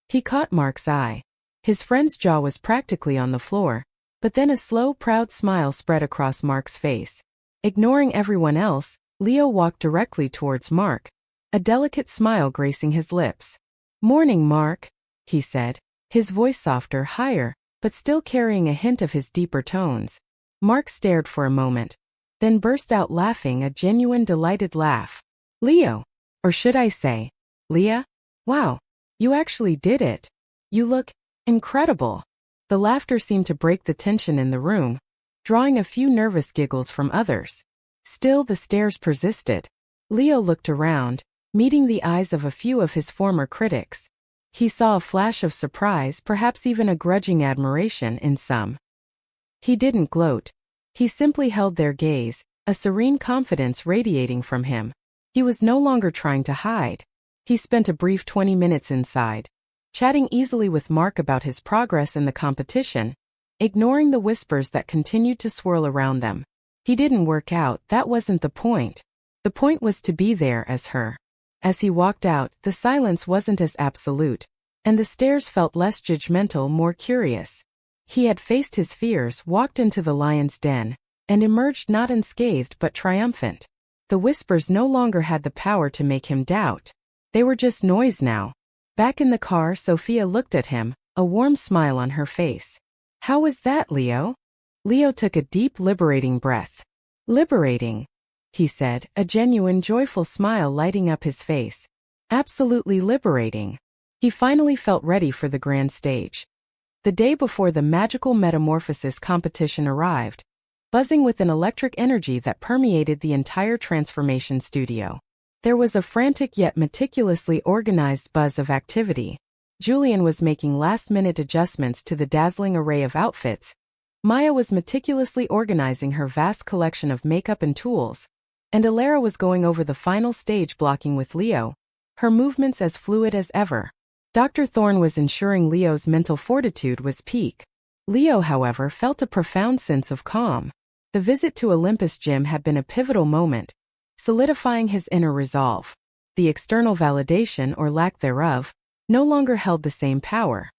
He caught Mark's eye. His friend's jaw was practically on the floor, but then a slow, proud smile spread across Mark's face. Ignoring everyone else, Leo walked directly towards Mark, a delicate smile gracing his lips. "Morning, Mark," he said, his voice softer, higher, but still carrying a hint of his deeper tones. Mark stared for a moment, then burst out laughing, a genuine delighted laugh. "Leo, or should I say, Leah? Wow, you actually did it. You look incredible." The laughter seemed to break the tension in the room, drawing a few nervous giggles from others. Still, the stares persisted. Leo looked around, meeting the eyes of a few of his former critics. He saw a flash of surprise, perhaps even a grudging admiration in some. He didn't gloat. He simply held their gaze, a serene confidence radiating from him. He was no longer trying to hide. He spent a brief 20 minutes inside, chatting easily with Mark about his progress in the competition, ignoring the whispers that continued to swirl around them. He didn't work out, that wasn't the point. The point was to be there as her. As he walked out, the silence wasn't as absolute, and the stares felt less judgmental, more curious. He had faced his fears, walked into the lion's den, and emerged not unscathed but triumphant. The whispers no longer had the power to make him doubt. They were just noise now. Back in the car, Sophia looked at him, a warm smile on her face. "How was that, Leo?" Leo took a deep, liberating breath. "Liberating," he said, a genuine, joyful smile lighting up his face. "Absolutely liberating." He finally felt ready for the grand stage. The day before the magical metamorphosis competition arrived, buzzing with an electric energy that permeated the entire transformation studio. There was a frantic yet meticulously organized buzz of activity. Julian was making last-minute adjustments to the dazzling array of outfits. Maya was meticulously organizing her vast collection of makeup and tools, and Elara was going over the final stage blocking with Leo, her movements as fluid as ever. Dr. Thorne was ensuring Leo's mental fortitude was peak. Leo, however, felt a profound sense of calm. The visit to Olympus Gym had been a pivotal moment, solidifying his inner resolve. The external validation, or lack thereof, no longer held the same power.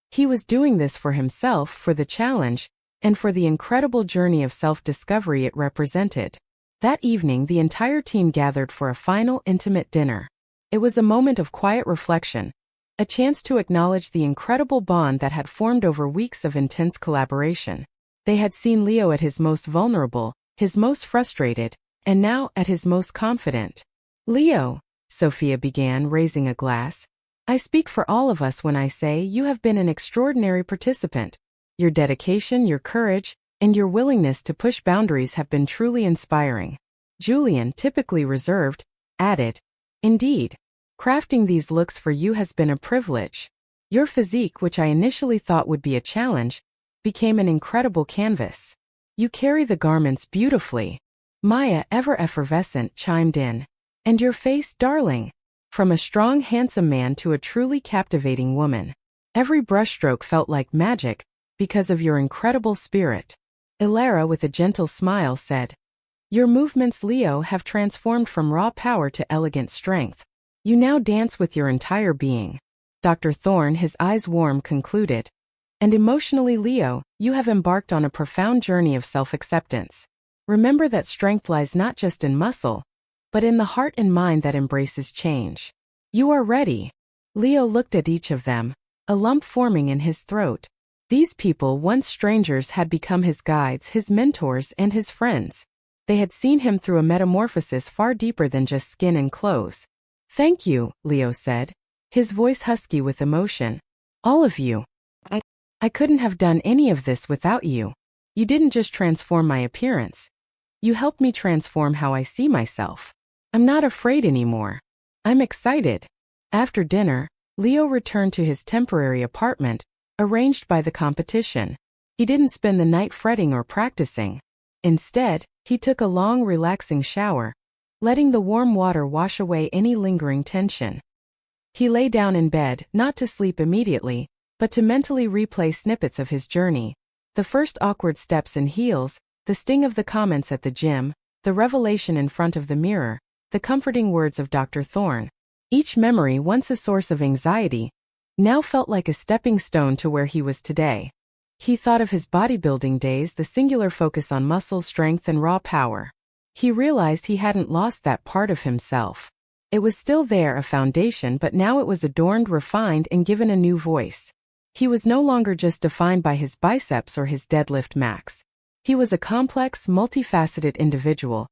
He was doing this for himself, for the challenge, and for the incredible journey of self-discovery it represented. That evening, the entire team gathered for a final, intimate dinner. It was a moment of quiet reflection, a chance to acknowledge the incredible bond that had formed over weeks of intense collaboration. They had seen Leo at his most vulnerable, his most frustrated, and now at his most confident. "Leo," Sophia began, raising a glass, "I speak for all of us when I say you have been an extraordinary participant. Your dedication, your courage, and your willingness to push boundaries have been truly inspiring." Julian, typically reserved, added, "Indeed. Crafting these looks for you has been a privilege. Your physique, which I initially thought would be a challenge, became an incredible canvas. You carry the garments beautifully." Maya, ever effervescent, chimed in. "And your face, darling. From a strong, handsome man to a truly captivating woman. Every brushstroke felt like magic, because of your incredible spirit." Elara, with a gentle smile, said, "Your movements, Leo, have transformed from raw power to elegant strength. You now dance with your entire being." Dr. Thorne, his eyes warm, concluded, "And emotionally, Leo, you have embarked on a profound journey of self-acceptance. Remember that strength lies not just in muscle, but in the heart and mind that embraces change. You are ready." Leo looked at each of them, a lump forming in his throat. These people, once strangers, had become his guides, his mentors, and his friends. They had seen him through a metamorphosis far deeper than just skin and clothes. "Thank you," Leo said, his voice husky with emotion. "All of you. I couldn't have done any of this without you. You didn't just transform my appearance. You helped me transform how I see myself. I'm not afraid anymore. I'm excited." After dinner, Leo returned to his temporary apartment, arranged by the competition. He didn't spend the night fretting or practicing. Instead, he took a long, relaxing shower, letting the warm water wash away any lingering tension. He lay down in bed, not to sleep immediately, but to mentally replay snippets of his journey. The first awkward steps in heels, the sting of the comments at the gym, the revelation in front of the mirror, the comforting words of Dr. Thorne. Each memory, once a source of anxiety, now felt like a stepping stone to where he was today. He thought of his bodybuilding days, the singular focus on muscle strength and raw power. He realized he hadn't lost that part of himself. It was still there, a foundation, but now it was adorned, refined, and given a new voice. He was no longer just defined by his biceps or his deadlift max. He was a complex, multifaceted individual,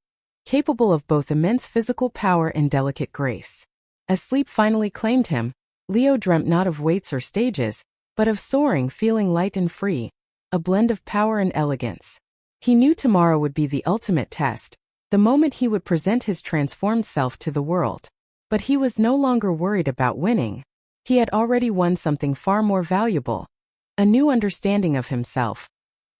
capable of both immense physical power and delicate grace. As sleep finally claimed him, Leo dreamt not of weights or stages, but of soaring, feeling light and free, a blend of power and elegance. He knew tomorrow would be the ultimate test, the moment he would present his transformed self to the world. But he was no longer worried about winning. He had already won something far more valuable, a new understanding of himself.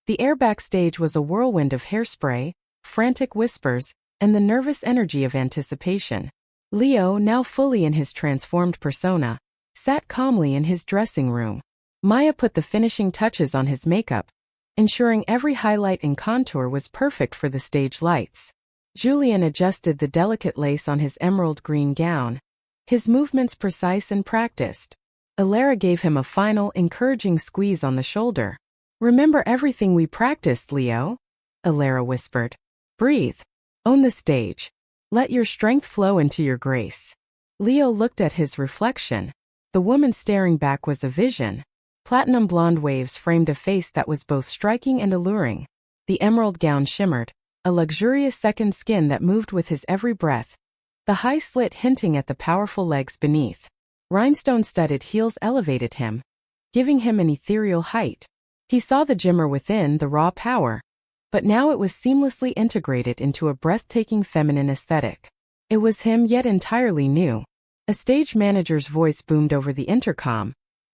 The air backstage was a whirlwind of hairspray, frantic whispers, and the nervous energy of anticipation. Leo, now fully in his transformed persona, sat calmly in his dressing room. Maya put the finishing touches on his makeup, ensuring every highlight and contour was perfect for the stage lights. Julian adjusted the delicate lace on his emerald green gown, his movements precise and practiced. Elara gave him a final, encouraging squeeze on the shoulder. "Remember everything we practiced, Leo," Elara whispered. "Breathe. Own the stage. Let your strength flow into your grace." Leo looked at his reflection. The woman staring back was a vision. Platinum blonde waves framed a face that was both striking and alluring. The emerald gown shimmered, a luxurious second skin that moved with his every breath, the high slit hinting at the powerful legs beneath. Rhinestone-studded heels elevated him, giving him an ethereal height. He saw the gymmer within, the raw power, but now it was seamlessly integrated into a breathtaking feminine aesthetic. It was him, yet entirely new. A stage manager's voice boomed over the intercom.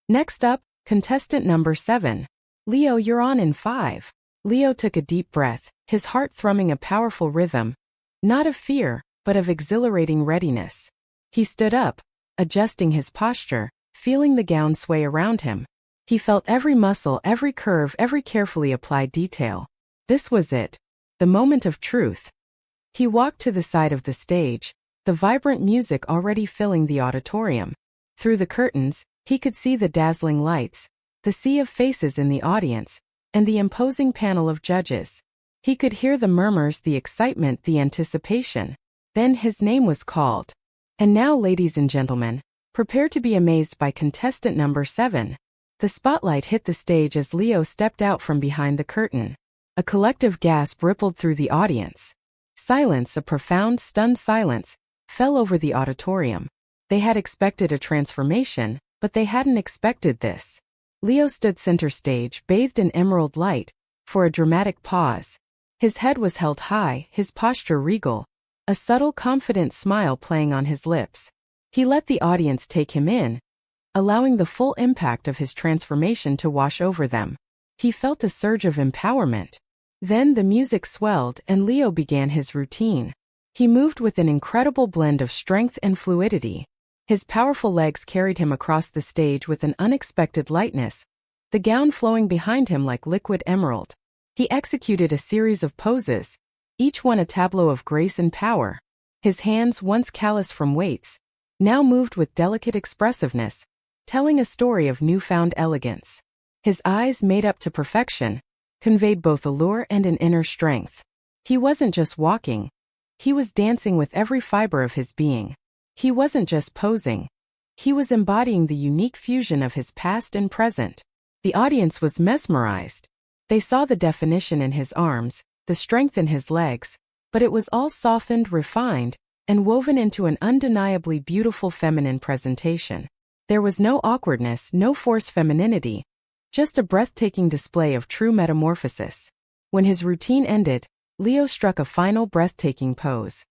"Next up, contestant number 7. Leo, you're on in 5. Leo took a deep breath, his heart thrumming a powerful rhythm, not of fear, but of exhilarating readiness. He stood up, adjusting his posture, feeling the gown sway around him. He felt every muscle, every curve, every carefully applied detail. This was it, the moment of truth. He walked to the side of the stage, the vibrant music already filling the auditorium. Through the curtains, he could see the dazzling lights, the sea of faces in the audience, and the imposing panel of judges. He could hear the murmurs, the excitement, the anticipation. Then his name was called. And now, ladies and gentlemen, prepare to be amazed by contestant number 7. The spotlight hit the stage as Leo stepped out from behind the curtain. A collective gasp rippled through the audience. Silence, a profound, stunned silence, fell over the auditorium. They had expected a transformation, but they hadn't expected this. Leo stood center stage, bathed in emerald light, for a dramatic pause. His head was held high, his posture regal, a subtle, confident smile playing on his lips. He let the audience take him in, allowing the full impact of his transformation to wash over them. He felt a surge of empowerment. Then the music swelled and Leo began his routine. He moved with an incredible blend of strength and fluidity. His powerful legs carried him across the stage with an unexpected lightness, the gown flowing behind him like liquid emerald. He executed a series of poses, each one a tableau of grace and power. His hands, once callous from weights, now moved with delicate expressiveness, telling a story of newfound elegance. His eyes, made up to perfection, conveyed both allure and an inner strength. He wasn't just walking. He was dancing with every fiber of his being. He wasn't just posing. He was embodying the unique fusion of his past and present. The audience was mesmerized. They saw the definition in his arms, the strength in his legs, but it was all softened, refined, and woven into an undeniably beautiful feminine presentation. There was no awkwardness, no forced femininity, just a breathtaking display of true metamorphosis. When his routine ended, Leo struck a final breathtaking pose.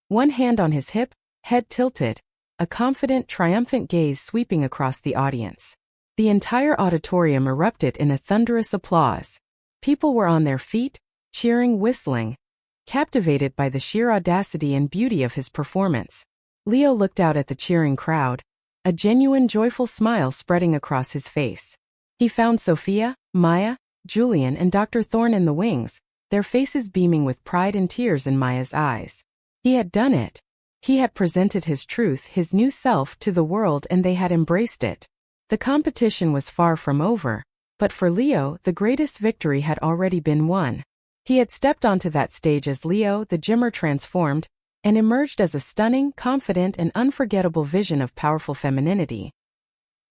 One hand on his hip, head tilted, a confident, triumphant gaze sweeping across the audience. The entire auditorium erupted in a thunderous applause. People were on their feet, cheering, whistling, captivated by the sheer audacity and beauty of his performance. Leo looked out at the cheering crowd, a genuine joyful smile spreading across his face. He found Sophia, Maya, Julian, and Dr. Thorne in the wings, their faces beaming with pride and tears in Maya's eyes. He had done it. He had presented his truth, his new self, to the world, and they had embraced it. The competition was far from over, but for Leo, the greatest victory had already been won. He had stepped onto that stage as Leo, the gymmer transformed, and emerged as a stunning, confident, and unforgettable vision of powerful femininity.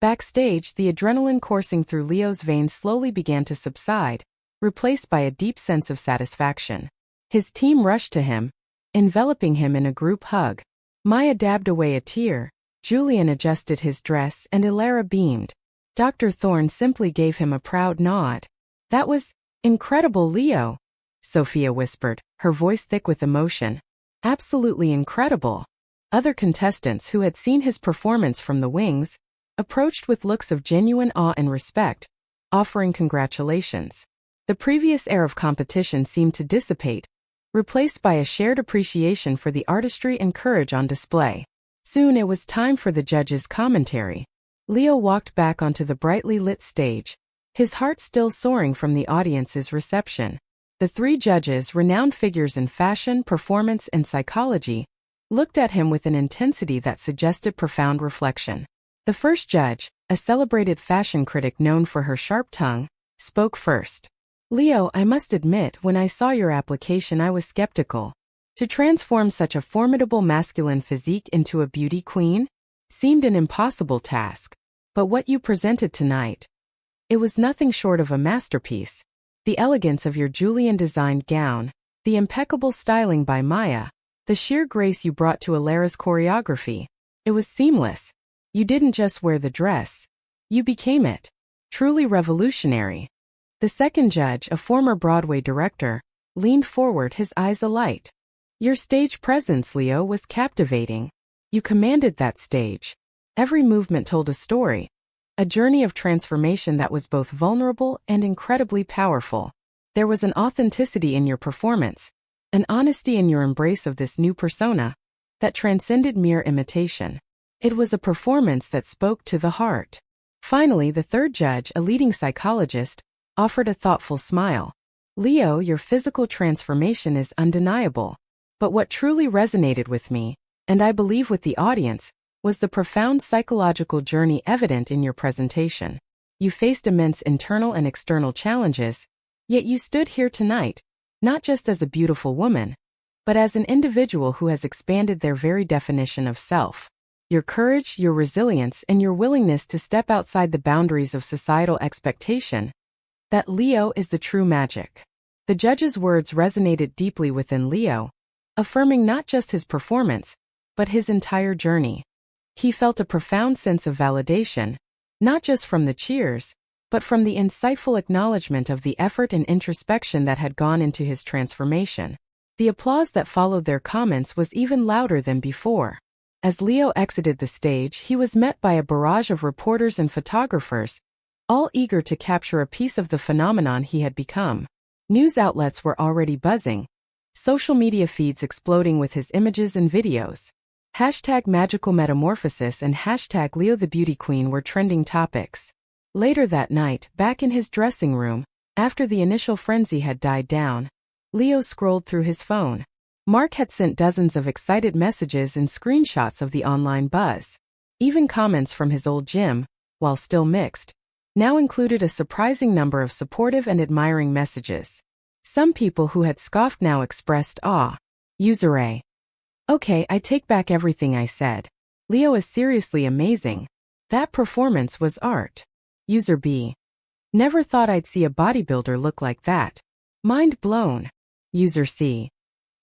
Backstage, the adrenaline coursing through Leo's veins slowly began to subside, replaced by a deep sense of satisfaction. His team rushed to him, enveloping him in a group hug. Maya dabbed away a tear, Julian adjusted his dress, and Elara beamed. Dr. Thorne simply gave him a proud nod. "That was incredible, Leo," Sophia whispered, her voice thick with emotion. "Absolutely incredible." Other contestants who had seen his performance from the wings approached with looks of genuine awe and respect, offering congratulations. The previous air of competition seemed to dissipate, replaced by a shared appreciation for the artistry and courage on display. Soon it was time for the judges' commentary. Leo walked back onto the brightly lit stage, his heart still soaring from the audience's reception. The three judges, renowned figures in fashion, performance, and psychology, looked at him with an intensity that suggested profound reflection. The first judge, a celebrated fashion critic known for her sharp tongue, spoke first. "Leo, I must admit, when I saw your application I was skeptical. To transform such a formidable masculine physique into a beauty queen seemed an impossible task. But what you presented tonight, it was nothing short of a masterpiece. The elegance of your Julian-designed gown, the impeccable styling by Maya, the sheer grace you brought to Elara's choreography. It was seamless. You didn't just wear the dress. You became it. Truly revolutionary." The second judge, a former Broadway director, leaned forward, his eyes alight. "Your stage presence, Leo, was captivating. You commanded that stage. Every movement told a story, a journey of transformation that was both vulnerable and incredibly powerful. There was an authenticity in your performance, an honesty in your embrace of this new persona, that transcended mere imitation. It was a performance that spoke to the heart." Finally, the third judge, a leading psychologist, offered a thoughtful smile. "Leo, your physical transformation is undeniable. But what truly resonated with me, and I believe with the audience, was the profound psychological journey evident in your presentation. You faced immense internal and external challenges, yet you stood here tonight, not just as a beautiful woman, but as an individual who has expanded their very definition of self. Your courage, your resilience, and your willingness to step outside the boundaries of societal expectation, that, Leo, is the true magic." The judge's words resonated deeply within Leo, affirming not just his performance, but his entire journey. He felt a profound sense of validation, not just from the cheers, but from the insightful acknowledgement of the effort and introspection that had gone into his transformation. The applause that followed their comments was even louder than before. As Leo exited the stage, he was met by a barrage of reporters and photographers, all eager to capture a piece of the phenomenon he had become. News outlets were already buzzing, social media feeds exploding with his images and videos. #magical metamorphosis and #Leo the Beauty Queen were trending topics. Later that night, back in his dressing room, after the initial frenzy had died down, Leo scrolled through his phone. Mark had sent dozens of excited messages and screenshots of the online buzz. Even comments from his old gym, while still mixed, now included a surprising number of supportive and admiring messages. Some people who had scoffed now expressed awe. User A: "Okay, I take back everything I said. Leo is seriously amazing. That performance was art." User B: "Never thought I'd see a bodybuilder look like that. Mind blown." User C: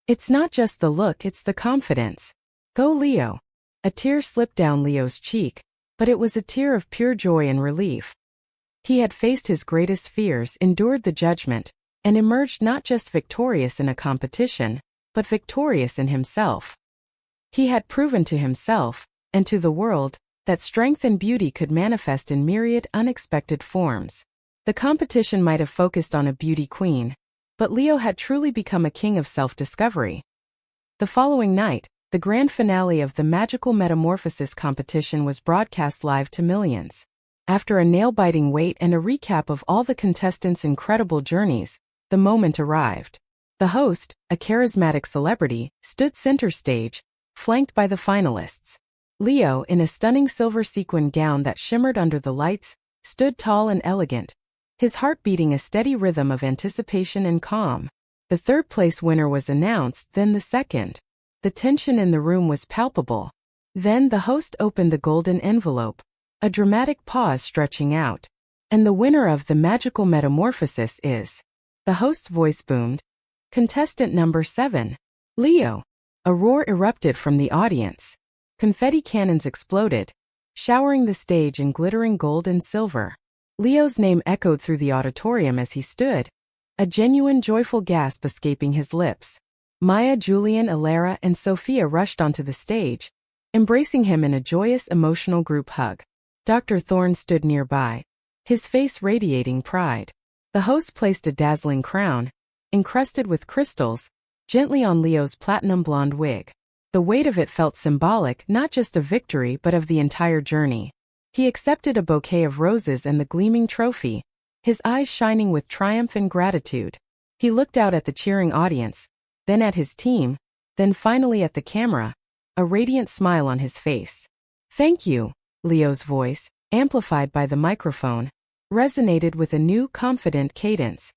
"It's not just the look, it's the confidence. Go Leo." A tear slipped down Leo's cheek, but it was a tear of pure joy and relief. He had faced his greatest fears, endured the judgment, and emerged not just victorious in a competition, but victorious in himself. He had proven to himself, and to the world, that strength and beauty could manifest in myriad unexpected forms. The competition might have focused on a beauty queen, but Leo had truly become a king of self-discovery. The following night, the grand finale of the Magical Metamorphosis competition was broadcast live to millions. After a nail-biting wait and a recap of all the contestants' incredible journeys, the moment arrived. The host, a charismatic celebrity, stood center stage, flanked by the finalists. Leo, in a stunning silver sequin gown that shimmered under the lights, stood tall and elegant, his heart beating a steady rhythm of anticipation and calm. The third-place winner was announced, then the second. The tension in the room was palpable. Then the host opened the golden envelope, a dramatic pause stretching out. And the winner of the Magical Metamorphosis is... The host's voice boomed. Contestant number 7. Leo. A roar erupted from the audience. Confetti cannons exploded, showering the stage in glittering gold and silver. Leo's name echoed through the auditorium as he stood, a genuine joyful gasp escaping his lips. Maya, Julian, Elara, and Sophia rushed onto the stage, embracing him in a joyous, emotional group hug. Dr. Thorne stood nearby, his face radiating pride. The host placed a dazzling crown, encrusted with crystals, gently on Leo's platinum blonde wig. The weight of it felt symbolic not just of victory but of the entire journey. He accepted a bouquet of roses and the gleaming trophy, his eyes shining with triumph and gratitude. He looked out at the cheering audience, then at his team, then finally at the camera, a radiant smile on his face. "Thank you," Leo's voice, amplified by the microphone, resonated with a new, confident cadence.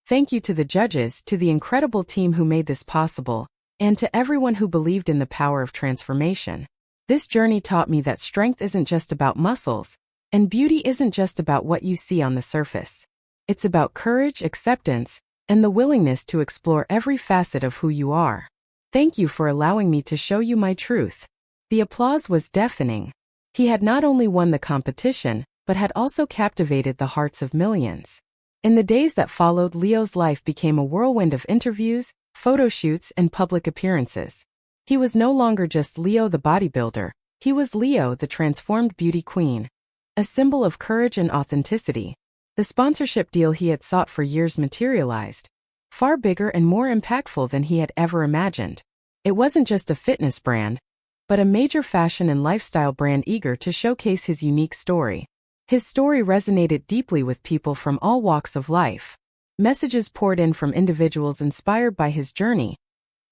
"Thank you to the judges, to the incredible team who made this possible, and to everyone who believed in the power of transformation. This journey taught me that strength isn't just about muscles, and beauty isn't just about what you see on the surface. It's about courage, acceptance, and the willingness to explore every facet of who you are. Thank you for allowing me to show you my truth." The applause was deafening. He had not only won the competition, but had also captivated the hearts of millions. In the days that followed, Leo's life became a whirlwind of interviews, photo shoots, and public appearances. He was no longer just Leo the bodybuilder, he was Leo the transformed beauty queen, a symbol of courage and authenticity. The sponsorship deal he had sought for years materialized, far bigger and more impactful than he had ever imagined. It wasn't just a fitness brand, but a major fashion and lifestyle brand eager to showcase his unique story. His story resonated deeply with people from all walks of life. Messages poured in from individuals inspired by his journey,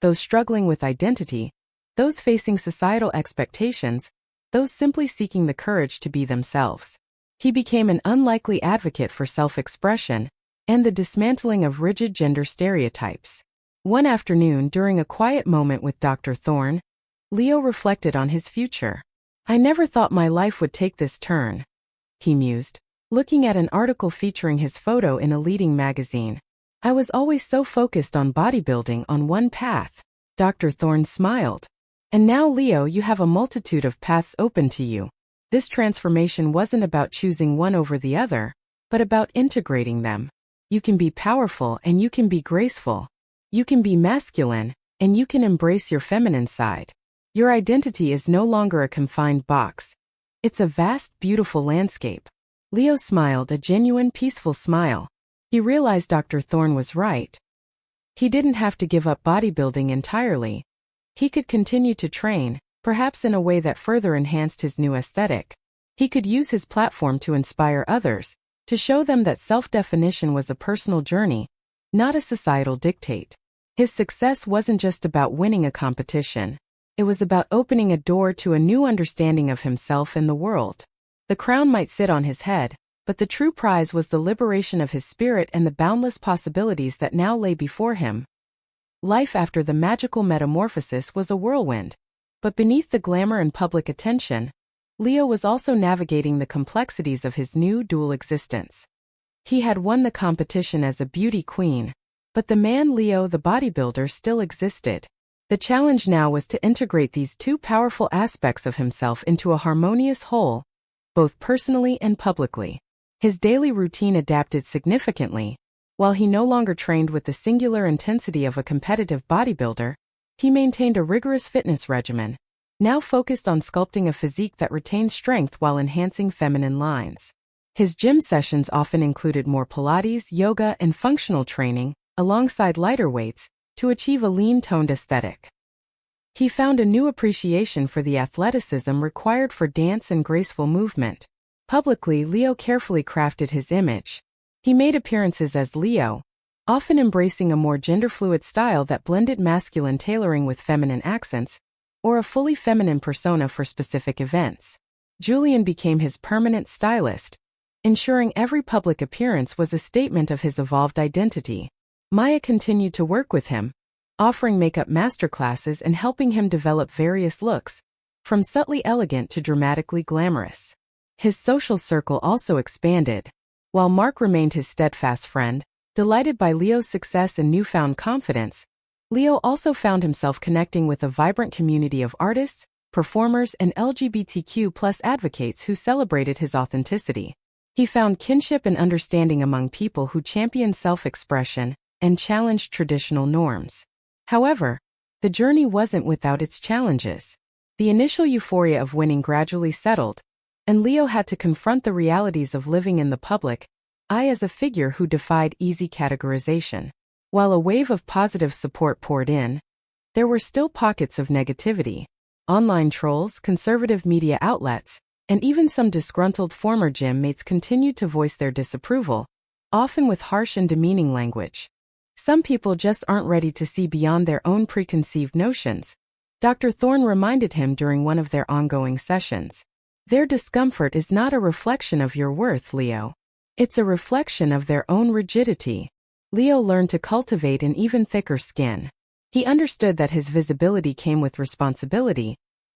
those struggling with identity, those facing societal expectations, those simply seeking the courage to be themselves. He became an unlikely advocate for self-expression and the dismantling of rigid gender stereotypes. One afternoon, during a quiet moment with Dr. Thorne, Leo reflected on his future. "I never thought my life would take this turn," he mused, looking at an article featuring his photo in a leading magazine. "I was always so focused on bodybuilding on one path." Dr. Thorne smiled. "And now, Leo, you have a multitude of paths open to you. This transformation wasn't about choosing one over the other, but about integrating them. You can be powerful and you can be graceful. You can be masculine and you can embrace your feminine side. Your identity is no longer a confined box. It's a vast, beautiful landscape." Leo smiled, a genuine, peaceful smile. He realized Dr. Thorne was right. He didn't have to give up bodybuilding entirely. He could continue to train, perhaps in a way that further enhanced his new aesthetic. He could use his platform to inspire others, to show them that self-definition was a personal journey, not a societal dictate. His success wasn't just about winning a competition. It was about opening a door to a new understanding of himself and the world. The crown might sit on his head, but the true prize was the liberation of his spirit and the boundless possibilities that now lay before him. Life after the magical metamorphosis was a whirlwind. But beneath the glamour and public attention, Leo was also navigating the complexities of his new dual existence. He had won the competition as a beauty queen, but the man Leo the bodybuilder still existed. The challenge now was to integrate these two powerful aspects of himself into a harmonious whole, both personally and publicly. His daily routine adapted significantly. While he no longer trained with the singular intensity of a competitive bodybuilder, he maintained a rigorous fitness regimen, now focused on sculpting a physique that retained strength while enhancing feminine lines. His gym sessions often included more Pilates, yoga, and functional training, alongside lighter weights, to achieve a lean-toned aesthetic. He found a new appreciation for the athleticism required for dance and graceful movement. Publicly, Leo carefully crafted his image. He made appearances as Leo, often embracing a more gender-fluid style that blended masculine tailoring with feminine accents, or a fully feminine persona for specific events. Julian became his permanent stylist, ensuring every public appearance was a statement of his evolved identity. Maya continued to work with him, offering makeup masterclasses and helping him develop various looks, from subtly elegant to dramatically glamorous. His social circle also expanded. While Mark remained his steadfast friend, delighted by Leo's success and newfound confidence, Leo also found himself connecting with a vibrant community of artists, performers, and LGBTQ+ advocates who celebrated his authenticity. He found kinship and understanding among people who championed self-expression and challenged traditional norms. However, the journey wasn't without its challenges. The initial euphoria of winning gradually settled, and Leo had to confront the realities of living in the public eye as a figure who defied easy categorization. While a wave of positive support poured in, there were still pockets of negativity. Online trolls, conservative media outlets, and even some disgruntled former gym mates continued to voice their disapproval, often with harsh and demeaning language. Some people just aren't ready to see beyond their own preconceived notions, Dr. Thorne reminded him during one of their ongoing sessions. Their discomfort is not a reflection of your worth, Leo. It's a reflection of their own rigidity. Leo learned to cultivate an even thicker skin. He understood that his visibility came with responsibility,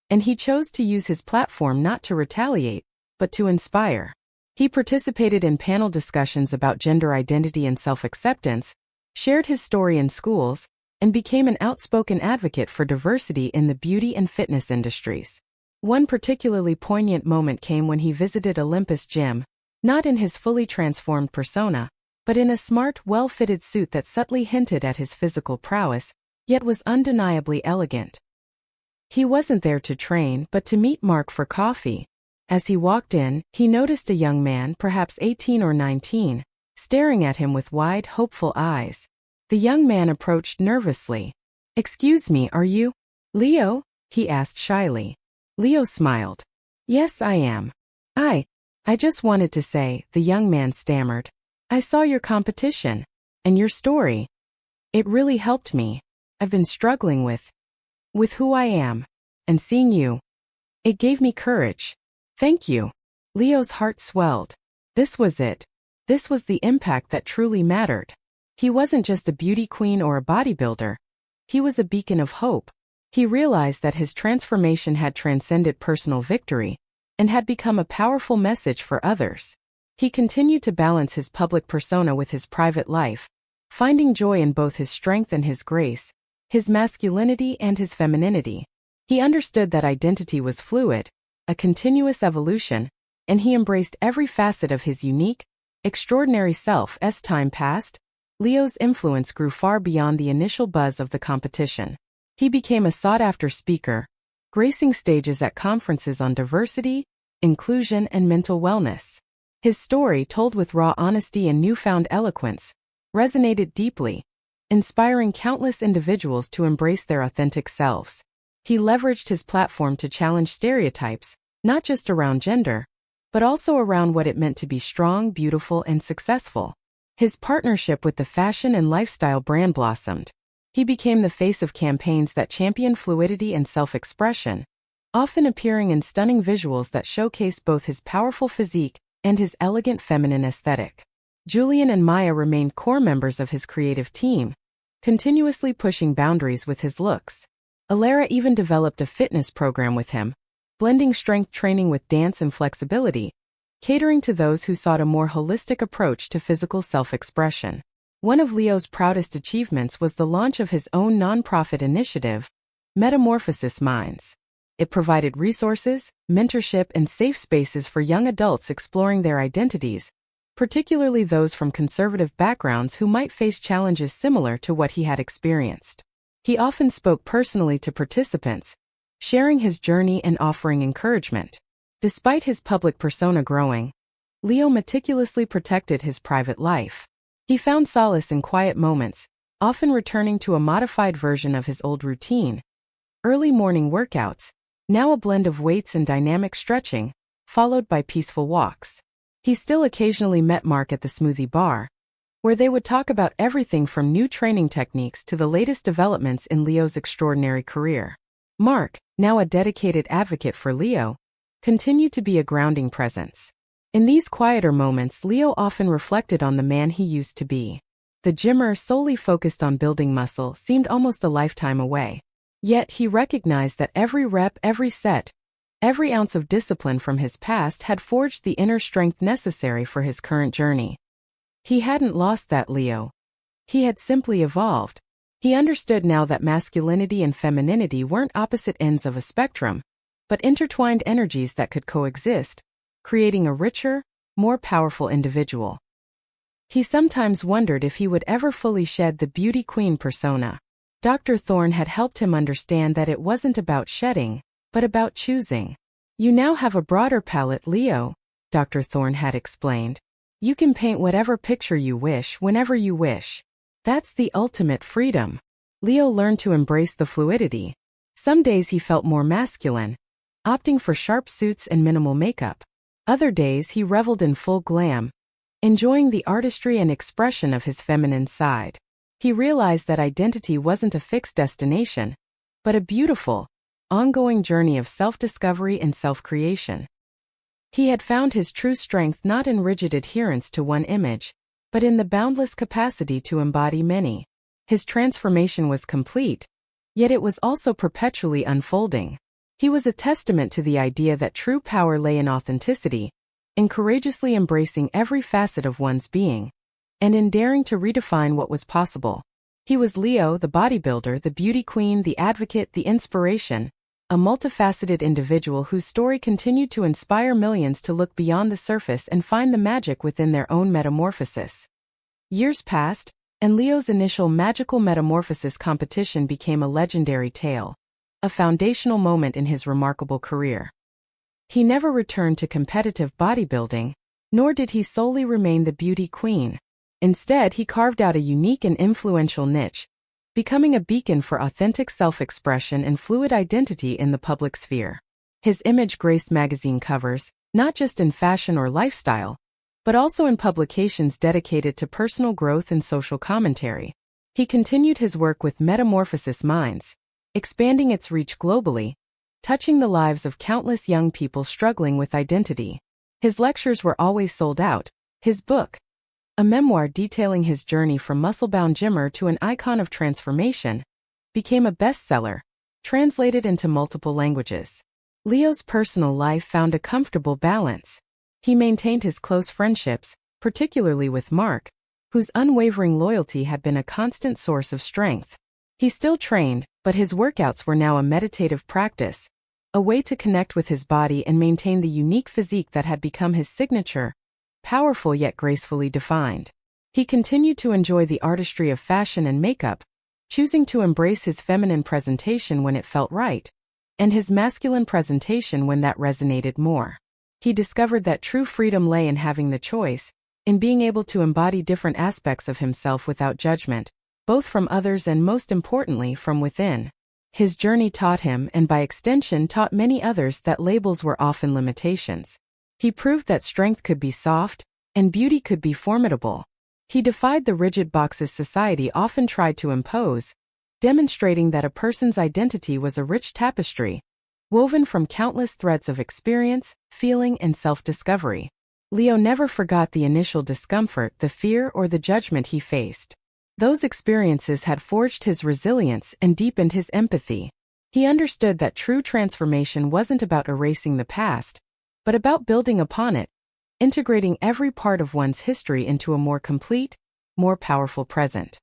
and he chose to use his platform not to retaliate, but to inspire. He participated in panel discussions about gender identity and self-acceptance, shared his story in schools, and became an outspoken advocate for diversity in the beauty and fitness industries. One particularly poignant moment came when he visited Olympus Gym, not in his fully transformed persona, but in a smart, well-fitted suit that subtly hinted at his physical prowess, yet was undeniably elegant. He wasn't there to train, but to meet Mark for coffee. As he walked in, he noticed a young man, perhaps 18 or 19, staring at him with wide, hopeful eyes. The young man approached nervously. "Excuse me, are you Leo?" he asked shyly. Leo smiled. "Yes, I am. I just wanted to say," the young man stammered. "I saw your competition, and your story. It really helped me. I've been struggling with who I am, and seeing you. It gave me courage. Thank you." Leo's heart swelled. This was it. This was the impact that truly mattered. He wasn't just a beauty queen or a bodybuilder. He was a beacon of hope. He realized that his transformation had transcended personal victory and had become a powerful message for others. He continued to balance his public persona with his private life, finding joy in both his strength and his grace, his masculinity and his femininity. He understood that identity was fluid, a continuous evolution, and he embraced every facet of his unique, extraordinary self. As time passed, Leo's influence grew far beyond the initial buzz of the competition. He became a sought-after speaker, gracing stages at conferences on diversity, inclusion, and mental wellness. His story, told with raw honesty and newfound eloquence, resonated deeply, inspiring countless individuals to embrace their authentic selves. He leveraged his platform to challenge stereotypes, not just around gender, but also around what it meant to be strong, beautiful, and successful. His partnership with the fashion and lifestyle brand blossomed. He became the face of campaigns that championed fluidity and self-expression, often appearing in stunning visuals that showcased both his powerful physique and his elegant feminine aesthetic. Julian and Maya remained core members of his creative team, continuously pushing boundaries with his looks. Elara even developed a fitness program with him, blending strength training with dance and flexibility, catering to those who sought a more holistic approach to physical self-expression. One of Leo's proudest achievements was the launch of his own nonprofit initiative, Metamorphosis Minds. It provided resources, mentorship, and safe spaces for young adults exploring their identities, particularly those from conservative backgrounds who might face challenges similar to what he had experienced. He often spoke personally to participants, sharing his journey and offering encouragement. Despite his public persona growing, Leo meticulously protected his private life. He found solace in quiet moments, often returning to a modified version of his old routine, Early morning workouts, now a blend of weights and dynamic stretching, followed by peaceful walks. He still occasionally met Mark at the smoothie bar, where they would talk about everything from new training techniques to the latest developments in Leo's extraordinary career. Mark, now a dedicated advocate for Leo, continued to be a grounding presence. In these quieter moments, Leo often reflected on the man he used to be. The gymmer solely focused on building muscle seemed almost a lifetime away. Yet he recognized that every rep, every set, every ounce of discipline from his past had forged the inner strength necessary for his current journey. He hadn't lost that Leo. He had simply evolved. He understood now that masculinity and femininity weren't opposite ends of a spectrum, but intertwined energies that could coexist, creating a richer, more powerful individual. He sometimes wondered if he would ever fully shed the beauty queen persona. Dr. Thorne had helped him understand that it wasn't about shedding, but about choosing. You now have a broader palette, Leo, Dr. Thorne had explained. You can paint whatever picture you wish whenever you wish. That's the ultimate freedom. Leo learned to embrace the fluidity. Some days he felt more masculine, opting for sharp suits and minimal makeup. Other days he reveled in full glam, enjoying the artistry and expression of his feminine side. He realized that identity wasn't a fixed destination, but a beautiful, ongoing journey of self-discovery and self-creation. He had found his true strength not in rigid adherence to one image, but in the boundless capacity to embody many. His transformation was complete, yet it was also perpetually unfolding. He was a testament to the idea that true power lay in authenticity, in courageously embracing every facet of one's being, and in daring to redefine what was possible. He was Leo, the bodybuilder, the beauty queen, the advocate, the inspiration, a multifaceted individual whose story continued to inspire millions to look beyond the surface and find the magic within their own metamorphosis. Years passed, and Leo's initial magical metamorphosis competition became a legendary tale, a foundational moment in his remarkable career. He never returned to competitive bodybuilding, nor did he solely remain the beauty queen. Instead, he carved out a unique and influential niche, becoming a beacon for authentic self-expression and fluid identity in the public sphere. His image graced magazine covers, not just in fashion or lifestyle, but also in publications dedicated to personal growth and social commentary. He continued his work with Metamorphosis Minds, expanding its reach globally, touching the lives of countless young people struggling with identity. His lectures were always sold out. His book, a memoir detailing his journey from muscle-bound gymmer to an icon of transformation, became a bestseller, translated into multiple languages. Leo's personal life found a comfortable balance. He maintained his close friendships, particularly with Mark, whose unwavering loyalty had been a constant source of strength. He still trained, but his workouts were now a meditative practice, a way to connect with his body and maintain the unique physique that had become his signature, powerful yet gracefully defined. He continued to enjoy the artistry of fashion and makeup, choosing to embrace his feminine presentation when it felt right, and his masculine presentation when that resonated more. He discovered that true freedom lay in having the choice, in being able to embody different aspects of himself without judgment, both from others and most importantly from within. His journey taught him, and by extension taught many others, that labels were often limitations. He proved that strength could be soft, and beauty could be formidable. He defied the rigid boxes society often tried to impose, demonstrating that a person's identity was a rich tapestry, woven from countless threads of experience, feeling, and self-discovery. Leo never forgot the initial discomfort, the fear, or the judgment he faced. Those experiences had forged his resilience and deepened his empathy. He understood that true transformation wasn't about erasing the past, but about building upon it, integrating every part of one's history into a more complete, more powerful present.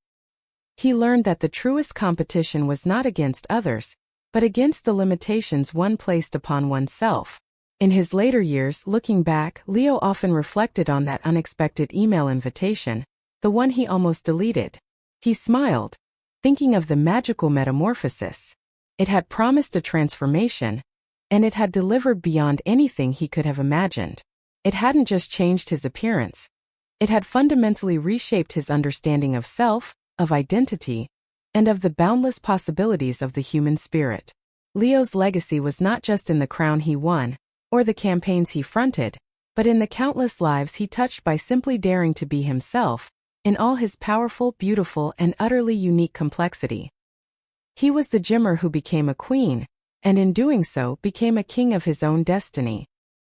He learned that the truest competition was not against others, but against the limitations one placed upon oneself. In his later years, looking back, Leo often reflected on that unexpected email invitation, the one he almost deleted. He smiled, thinking of the magical metamorphosis. It had promised a transformation, and it had delivered beyond anything he could have imagined. It hadn't just changed his appearance. It had fundamentally reshaped his understanding of self, of identity, and of the boundless possibilities of the human spirit. Leo's legacy was not just in the crown he won, or the campaigns he fronted, but in the countless lives he touched by simply daring to be himself, in all his powerful, beautiful, and utterly unique complexity. He was the gymmer who became a queen, and in doing so became a king of his own destiny.